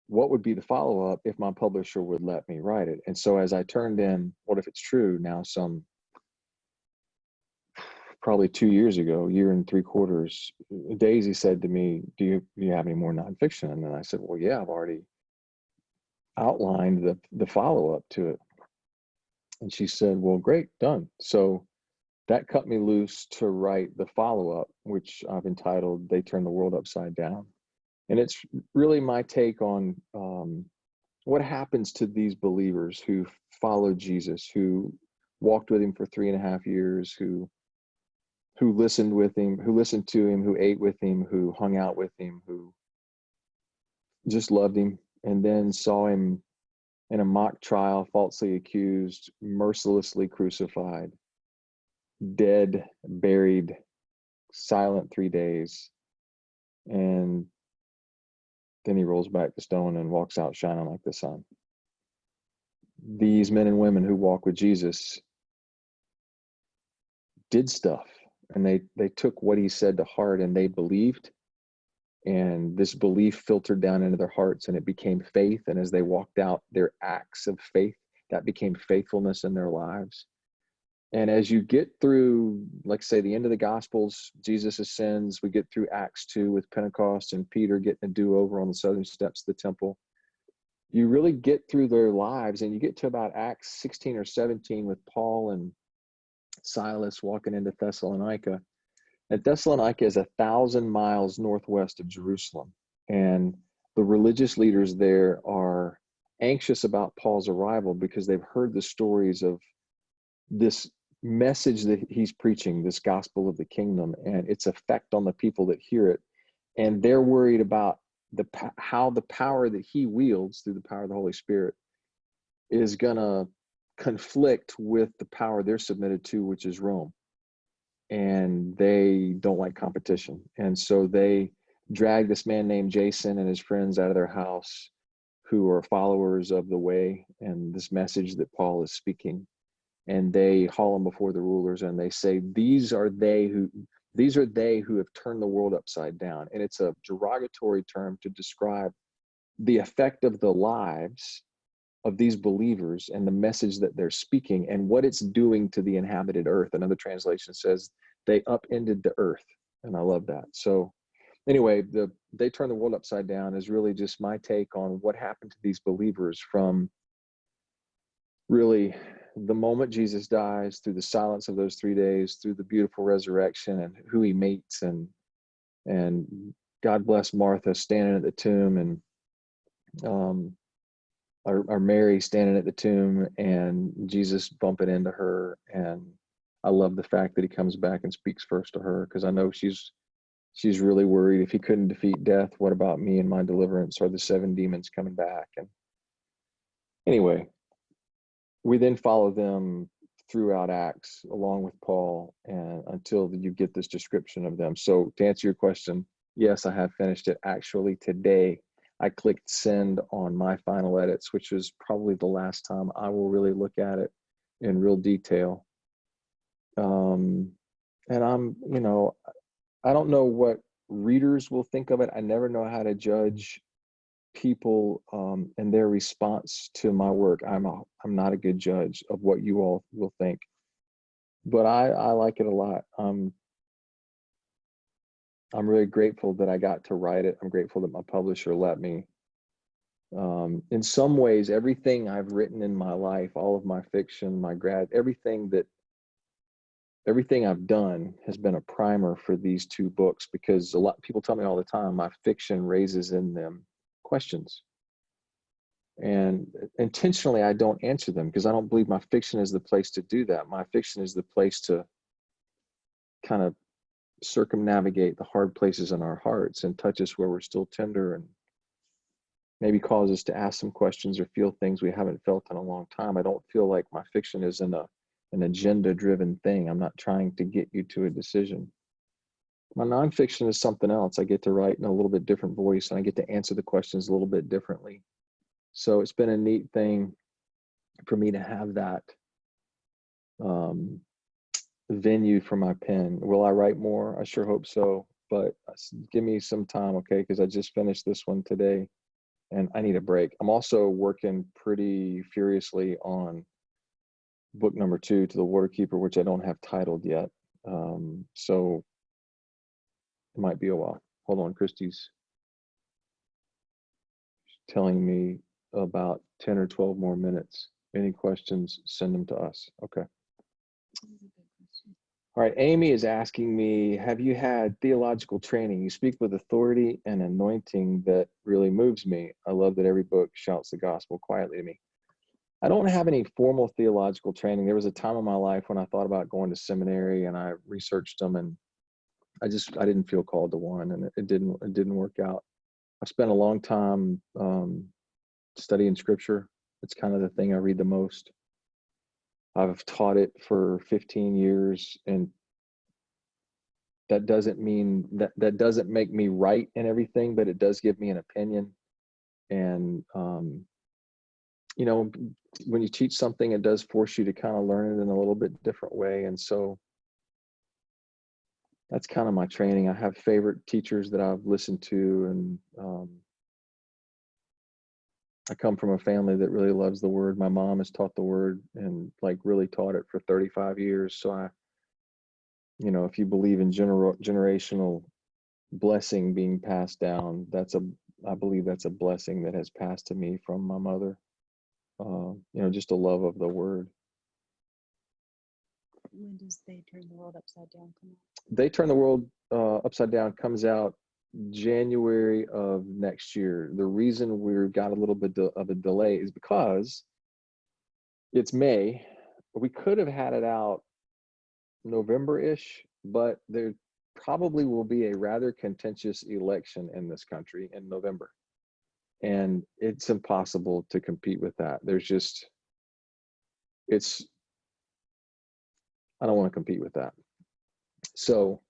what would be the follow-up if my publisher would let me write it. And so as I turned in What If It's True, now probably 2 years ago, year and 3/4, Daisy said to me, do you have any more nonfiction? And then I said, well, yeah, I've already outlined the follow-up to it. And she said, well, great, done. So that cut me loose to write the follow-up, which I've entitled They Turn the World Upside Down. And it's really my take on what happens to these believers who followed Jesus, who walked with him for 3.5 years, who listened with him, who listened to him, who ate with him, who hung out with him, who just loved him, and then saw him in a mock trial, falsely accused, mercilessly crucified, dead, buried, silent 3 days, and then he rolls back the stone and walks out shining like the sun. These men and women who walk with Jesus did stuff, and they took what he said to heart, and they believed, And this belief filtered down into their hearts, and it became faith. And as they walked out their acts of faith, that became faithfulness in their lives. And as you get through, like say, the end of the Gospels, Jesus ascends, we get through Acts 2 with Pentecost and Peter getting a do-over on the southern steps of the temple. You really get through their lives, and you get to about Acts 16 or 17 with Paul and Silas walking into Thessalonica. And Thessalonica is 1,000 miles northwest of Jerusalem. And the religious leaders there are anxious about Paul's arrival because they've heard the stories of this message that he's preaching, this gospel of the kingdom, and its effect on the people that hear it. And they're worried about how the power that he wields through the power of the Holy Spirit is going to conflict with the power they're submitted to, which is Rome. And they don't like competition. And so they drag this man named Jason and his friends out of their house, who are followers of the way and this message that Paul is speaking. And they haul them before the rulers, and they say, these are they who have turned the world upside down. And it's a derogatory term to describe the effect of the lives of these believers and the message that they're speaking and what it's doing to the inhabited earth. Another translation says they upended the earth. And I love that. So anyway, they turn the world upside down is really just my take on what happened to these believers from really the moment Jesus dies, through the silence of those 3 days, through the beautiful resurrection and who he meets, and God bless Martha standing at the tomb, and or Mary standing at the tomb, and Jesus bumping into her. And I love the fact that he comes back and speaks first to her, because I know she's really worried. If he couldn't defeat death, what about me and my deliverance? Are the 7 demons coming back? And anyway, we then follow them throughout Acts along with Paul, and until you get this description of them. So to answer your question, yes, I have finished it. Actually, today I clicked send on my final edits, which was probably the last time I will really look at it in real detail. And I'm, I don't know what readers will think of it. I never know how to judge people and their response to my work. I'm not a good judge of what you all will think, but I like it a lot. I'm really grateful that I got to write it. I'm grateful that my publisher let me. In some ways, everything I've written in my life, all of my fiction, everything I've done has been a primer for these 2 books, because a lot of people tell me all the time my fiction raises in them questions. And intentionally, I don't answer them, because I don't believe my fiction is the place to do that. My fiction is the place to kind of circumnavigate the hard places in our hearts and touch us where we're still tender, and maybe cause us to ask some questions or feel things we haven't felt in a long time. I don't feel like my fiction is an agenda-driven thing. I'm not trying to get you to a decision. My nonfiction is something else. I get to write in a little bit different voice, and I get to answer the questions a little bit differently. So it's been a neat thing for me to have that venue for my pen. Will I write more? I sure hope so, but give me some time, okay? Because I just finished this one today, and I need a break. I'm also working pretty furiously on book number 2, To the Waterkeeper, which I don't have titled yet. So it might be a while. Hold on, Christy's telling me about 10 or 12 more minutes. Any questions, send them to us. Okay. All right, Amy is asking me, have you had theological training? You speak with authority and anointing that really moves me. I love that every book shouts the gospel quietly to me. I don't have any formal theological training. There was a time in my life when I thought about going to seminary, and I researched them, and I didn't feel called to one, and it didn't work out. I've spent a long time studying scripture. It's kind of the thing I read the most. I've taught it for 15 years, and that doesn't mean that doesn't make me right in everything, but it does give me an opinion. And when you teach something, it does force you to kind of learn it in a little bit different way. And so that's kind of my training. I have favorite teachers that I've listened to, and I come from a family that really loves the word. My mom has taught the word and like really taught it for 35 years. So if you believe in generational blessing being passed down, I believe that's a blessing that has passed to me from my mother. Just a love of the word. When does They Turn the World Upside Down come out? They Turn the World Upside Down comes out January of next year. The reason we've got a little bit of a delay is because it's May. We could have had it out November-ish, but there probably will be a rather contentious election in this country in November. And it's impossible to compete with that. I don't want to compete with that. So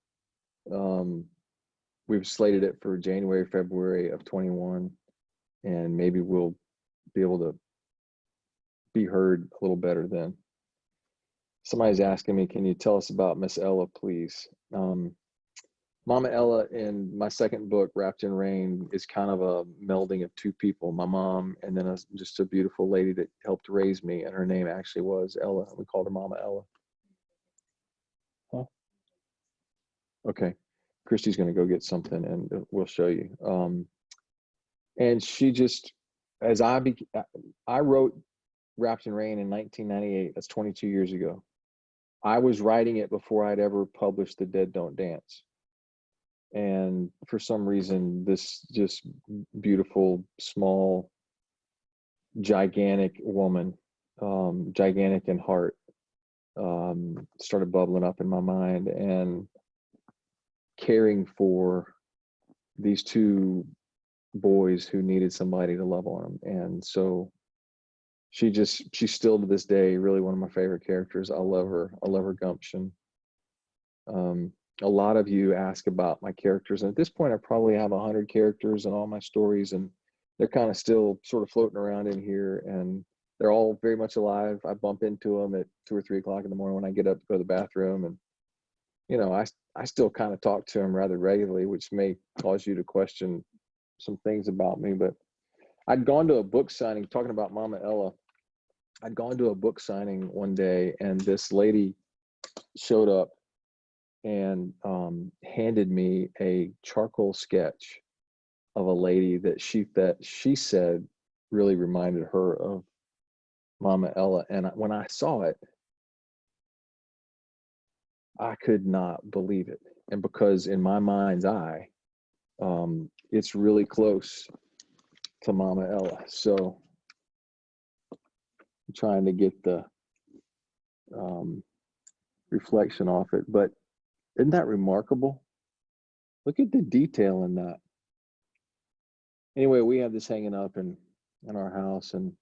we've slated it for January, February of 21, and maybe we'll be able to be heard a little better then. Somebody's asking me, can you tell us about Miss Ella, please? Mama Ella in my second book, Wrapped in Rain, is kind of a melding of two people, my mom and then just a beautiful lady that helped raise me, and her name actually was Ella. We called her Mama Ella. Huh? Okay. Christy's going to go get something and we'll show you. And she just, I wrote Wrapped in Rain in 1998. That's 22 years ago. I was writing it before I'd ever published The Dead Don't Dance. And for some reason, this just beautiful, small, gigantic woman, gigantic in heart, started bubbling up in my mind, and caring for these two boys who needed somebody to love on them. And so she's still to this day really one of my favorite characters. I love her gumption. A lot of you ask about my characters, and at this point I probably have 100 characters in all my stories, and they're kind of still sort of floating around in here, and they're all very much alive. I bump into them at 2 or 3 o'clock in the morning when I get up to go to the bathroom, and I still kind of talk to them rather regularly, which may cause you to question some things about me. But I'd gone to a book signing, talking about Mama Ella. I'd gone to a book signing one day, and this lady showed up and handed me a charcoal sketch of a lady that she said really reminded her of Mama Ella. And when I saw it, I could not believe it. And because in my mind's eye, it's really close to Mama Ella. So I'm trying to get the reflection off it, but isn't that remarkable? Look at the detail in that. Anyway, we have this hanging up in our house, and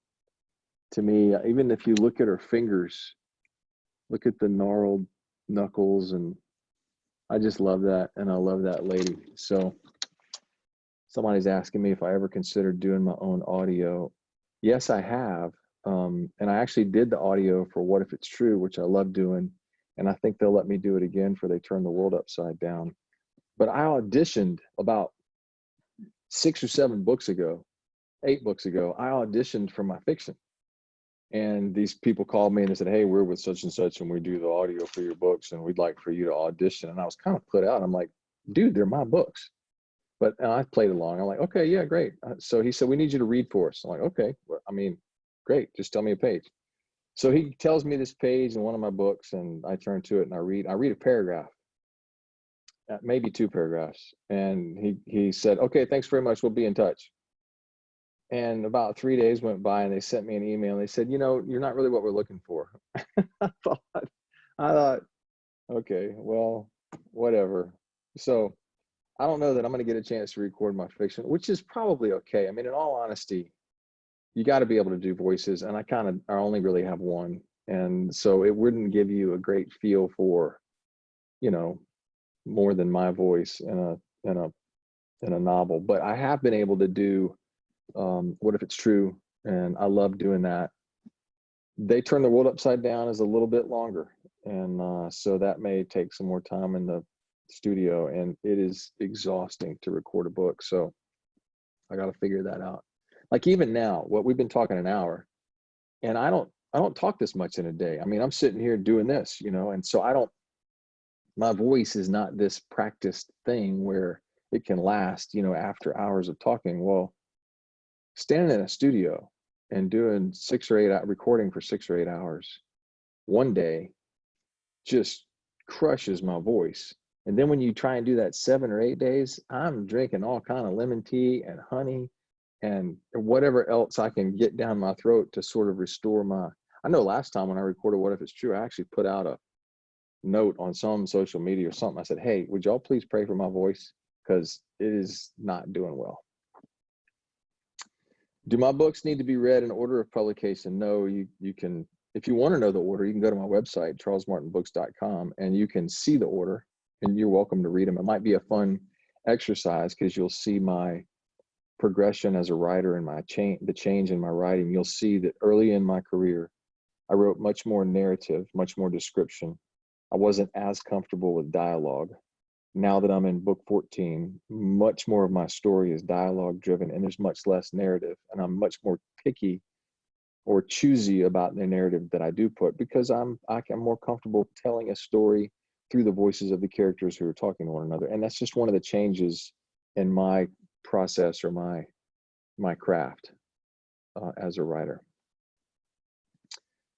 to me, even if you look at her fingers, look at the gnarled knuckles, and I just love that, and I love that lady. So somebody's asking me if I ever considered doing my own audio. Yes, I have. And I actually did the audio for What If It's True, which I love doing. And I think they'll let me do it again for They Turn the World Upside Down. But I auditioned about 6 or 7 books ago, 8 books ago. I auditioned for my fiction. And these people called me and they said, hey, we're with such and such, and we do the audio for your books, and we'd like for you to audition. And I was kind of put out. I'm like, dude, they're my books. But I played along. I'm like, okay, yeah, great. So he said, we need you to read for us. I'm like, okay, well, I mean, great. Just tell me a page. So he tells me this page in one of my books, and I turn to it and I read a paragraph, maybe 2 paragraphs. And he said, okay, thanks very much. We'll be in touch. And about 3 days went by, and they sent me an email. And they said, you're not really what we're looking for. I thought, okay, well, whatever. So I don't know that I'm going to get a chance to record my fiction, which is probably okay. I mean, in all honesty, you got to be able to do voices, and I only really have one, and so it wouldn't give you a great feel for, more than my voice in a novel. But I have been able to do What If It's True, and I love doing that. They Turn the World Upside Down is a little bit longer, and so that may take some more time in the studio, and it is exhausting to record a book. So I got to figure that out. Like even now, what we've been talking an hour, and I don't talk this much in a day. I mean, I'm sitting here doing this, you know, and so my voice is not this practiced thing where it can last, you know, after hours of talking. Well, standing in a studio and doing 6 or 8 recording for 6 or 8 hours one day just crushes my voice. And then when you try and do that 7 or 8 days, I'm drinking all kind of lemon tea and honey and whatever else I can get down my throat to sort of restore my. I know last time when I recorded What If It's True, I actually put out a note on some social media or something. I said, hey, would y'all please pray for my voice, because it is not doing well. Do my books need to be read in order of publication? No, you can, if you want to know the order, you can go to my website, charlesmartinbooks.com, and you can see the order, and you're welcome to read them. It might be a fun exercise because you'll see my progression as a writer and the change in my writing. You'll see that early in my career, I wrote much more narrative, much more description. I wasn't as comfortable with dialogue. Now that I'm in book 14, much more of my story is dialogue driven, and there's much less narrative, and I'm much more picky or choosy about the narrative that I do put, because I'm more comfortable telling a story through the voices of the characters who are talking to one another. And that's just one of the changes in my process or my craft as a writer.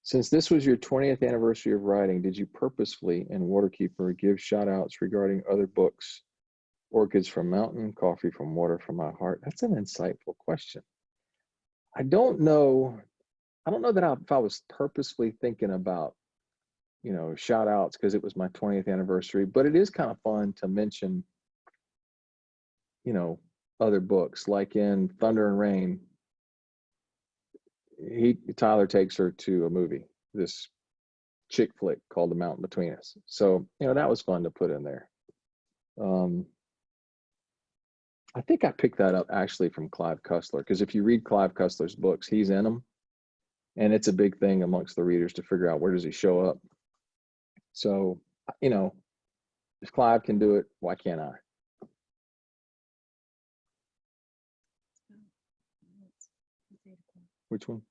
Since this was your 20th anniversary of writing, did you purposefully in Waterkeeper give shout outs regarding other books? Orchids from Mountain, Coffee from Water from My Heart. That's an insightful question. I don't know that if I was purposefully thinking about, you know, shout outs because it was my 20th anniversary, but it is kind of fun to mention, you know, other books. Like in Thunder and Rain, Tyler takes her to a movie, this chick flick called The Mountain Between Us. So, you know, that was fun to put in there. I think I picked that up actually from Clive Cussler, because if you read Clive Cussler's books, he's in them, and it's a big thing amongst the readers to figure out where does he show up. So, you know, if Clive can do it, why can't I? Which one?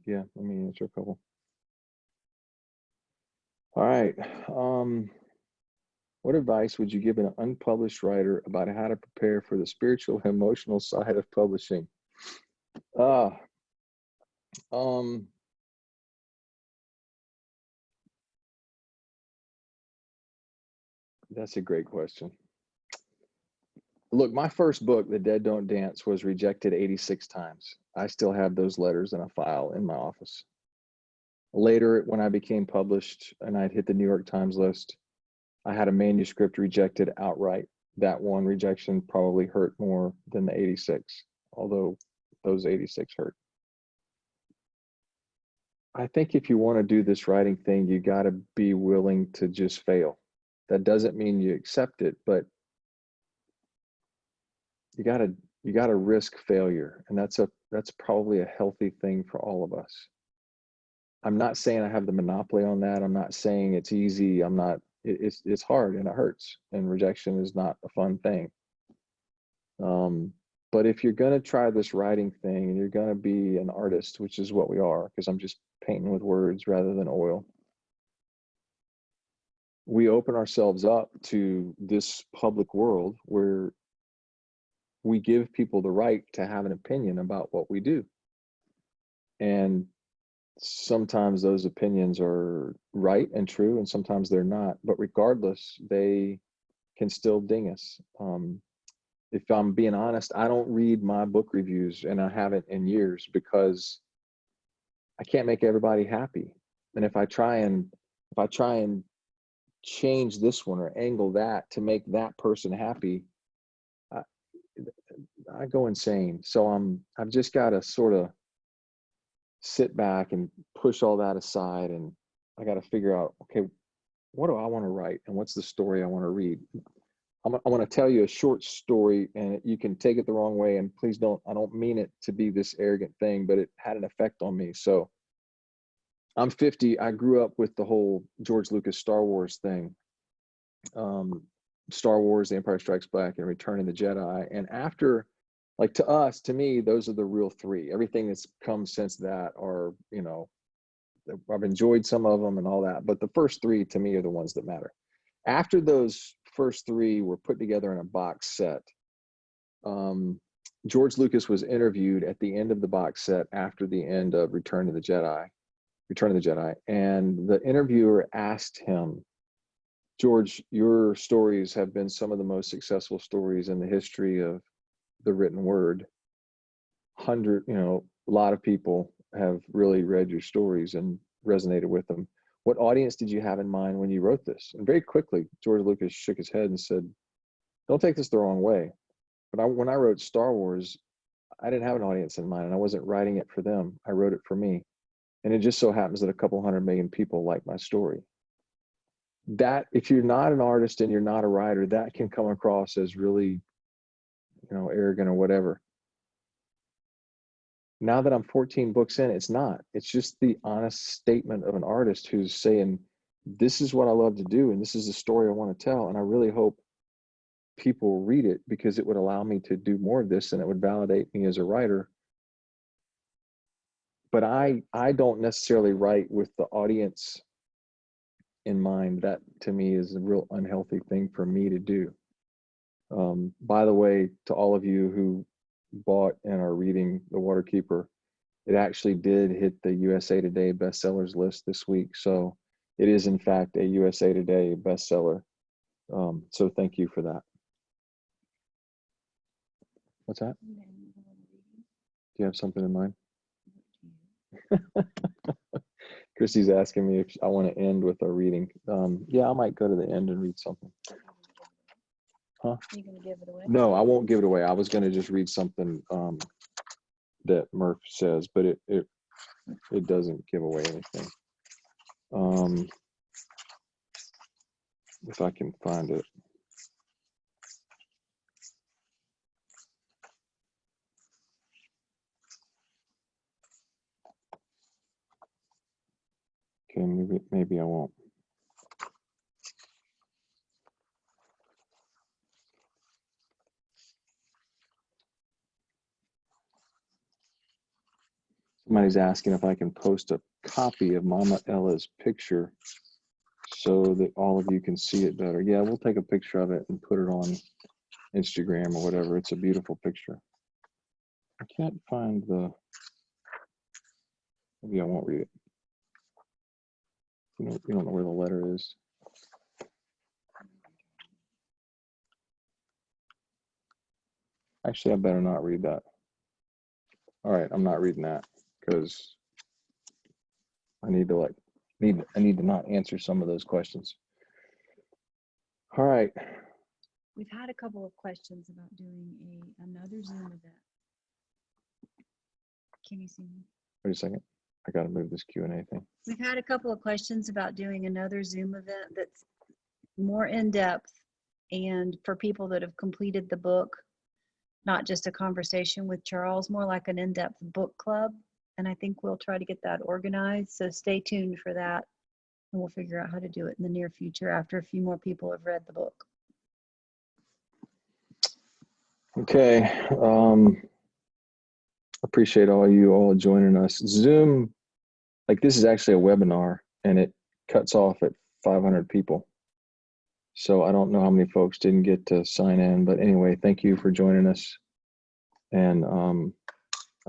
Yeah, let me answer a couple. All right. What advice would you give an unpublished writer about how to prepare for the spiritual and emotional side of publishing? That's a great question. Look, my first book, The Dead Don't Dance, was rejected 86 times. I still have those letters in a file in my office. Later, when I became published and I'd hit the New York Times list, I had a manuscript rejected outright. That one rejection probably hurt more than the 86, although those 86 hurt. I think if you want to do this writing thing, you got to be willing to just fail. That doesn't mean you accept it, but you got to risk failure, and that's probably a healthy thing for all of us. I'm not saying I have the monopoly on that. I'm not saying it's easy. It's hard and it hurts, and rejection is not a fun thing. But if you're going to try this writing thing and you're going to be an artist, which is what we are, because I'm just painting with words rather than oil, we open ourselves up to this public world where we give people the right to have an opinion about what we do. And sometimes those opinions are right and true, and sometimes they're not. But regardless, they can still ding us. If I'm being honest, I don't read my book reviews, and I haven't in years, because I can't make everybody happy. And if I try and change this one or angle that to make that person happy, I go insane. So I've just got to sort of sit back and push all that aside, and I got to figure out, okay, what do I want to write, and what's the story I want to read? I want to tell you a short story, and you can take it the wrong way, and please don't, I don't mean it to be this arrogant thing, but it had an effect on me. So I'm 50. I grew up with the whole George Lucas Star Wars thing. Star Wars, The Empire Strikes Back, and Return of the Jedi. And after, like, to me, those are the real three. Everything that's come since that are, you know, I've enjoyed some of them and all that, but the first three to me are the ones that matter. After those first three were put together in a box set, George Lucas was interviewed at the end of the box set after the end of Return of the Jedi, and the interviewer asked him, George, your stories have been some of the most successful stories in the history of the written word. You know, a lot of people have really read your stories and resonated with them. What audience did you have in mind when you wrote this? And very quickly, George Lucas shook his head and said, don't take this the wrong way, but when I wrote Star Wars, I didn't have an audience in mind, and I wasn't writing it for them. I wrote it for me. And it just so happens that a couple 100 million people like my story. That, if you're not an artist and you're not a writer, that can come across as really, you know, arrogant or whatever. Now that I'm 14 books in, it's not. It's just the honest statement of an artist who's saying, this is what I love to do, and this is the story I want to tell, and I really hope people read it, because it would allow me to do more of this, and it would validate me as a writer. But I don't necessarily write with the audience in mind. That to me is a real unhealthy thing for me to do. By the way, to all of you who bought and are reading The Waterkeeper, it actually did hit the USA Today bestsellers list this week. So it is in fact a USA Today bestseller. So thank you for that. What's that? Do you have something in mind? Christy's asking me if I want to end with a reading. Yeah, I might go to the end and read something. Huh? Are you going to give it away? No, I won't give it away. I was going to just read something that Murph says, but it doesn't give away anything. If I can find it. Okay, maybe I won't. Somebody's asking if I can post a copy of Mama Ella's picture so that all of you can see it better. Yeah, we'll take a picture of it and put it on Instagram or whatever. It's a beautiful picture. I can't find maybe I won't read it. You don't know where the letter is. Actually, I better not read that. All right, I'm not reading that because I need to not answer some of those questions. All right. We've had a couple of questions about doing another Zoom event. Can you see me? Wait a second. I got to move this Q&A thing. We've had a couple of questions about doing another Zoom event that's more in depth and for people that have completed the book, not just a conversation with Charles, more like an in-depth book club. And I think we'll try to get that organized. So stay tuned for that. And we'll figure out how to do it in the near future after a few more people have read the book. Okay. Appreciate you all joining us. Zoom, like this is actually a webinar and it cuts off at 500 people. So I don't know how many folks didn't get to sign in, but anyway, thank you for joining us. And I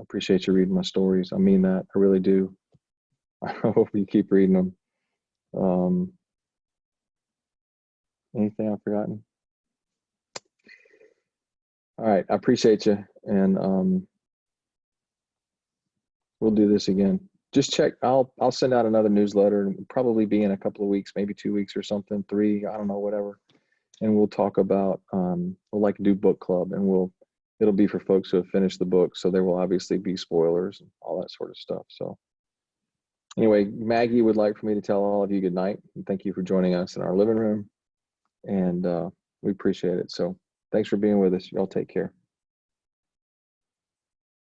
appreciate you reading my stories. I mean that, I really do. I hope you keep reading them. Anything I've forgotten? All right, I appreciate you. And we'll do this again. Just check, I'll send out another newsletter, and probably be in a couple of weeks, maybe 2 weeks or something, 3, I don't know, whatever. And we'll talk about, we'll like do book club, and it'll be for folks who have finished the book. So there will obviously be spoilers and all that sort of stuff. So anyway, Maggie would like for me to tell all of you good night. And thank you for joining us in our living room. And we appreciate it. So thanks for being with us. Y'all take care.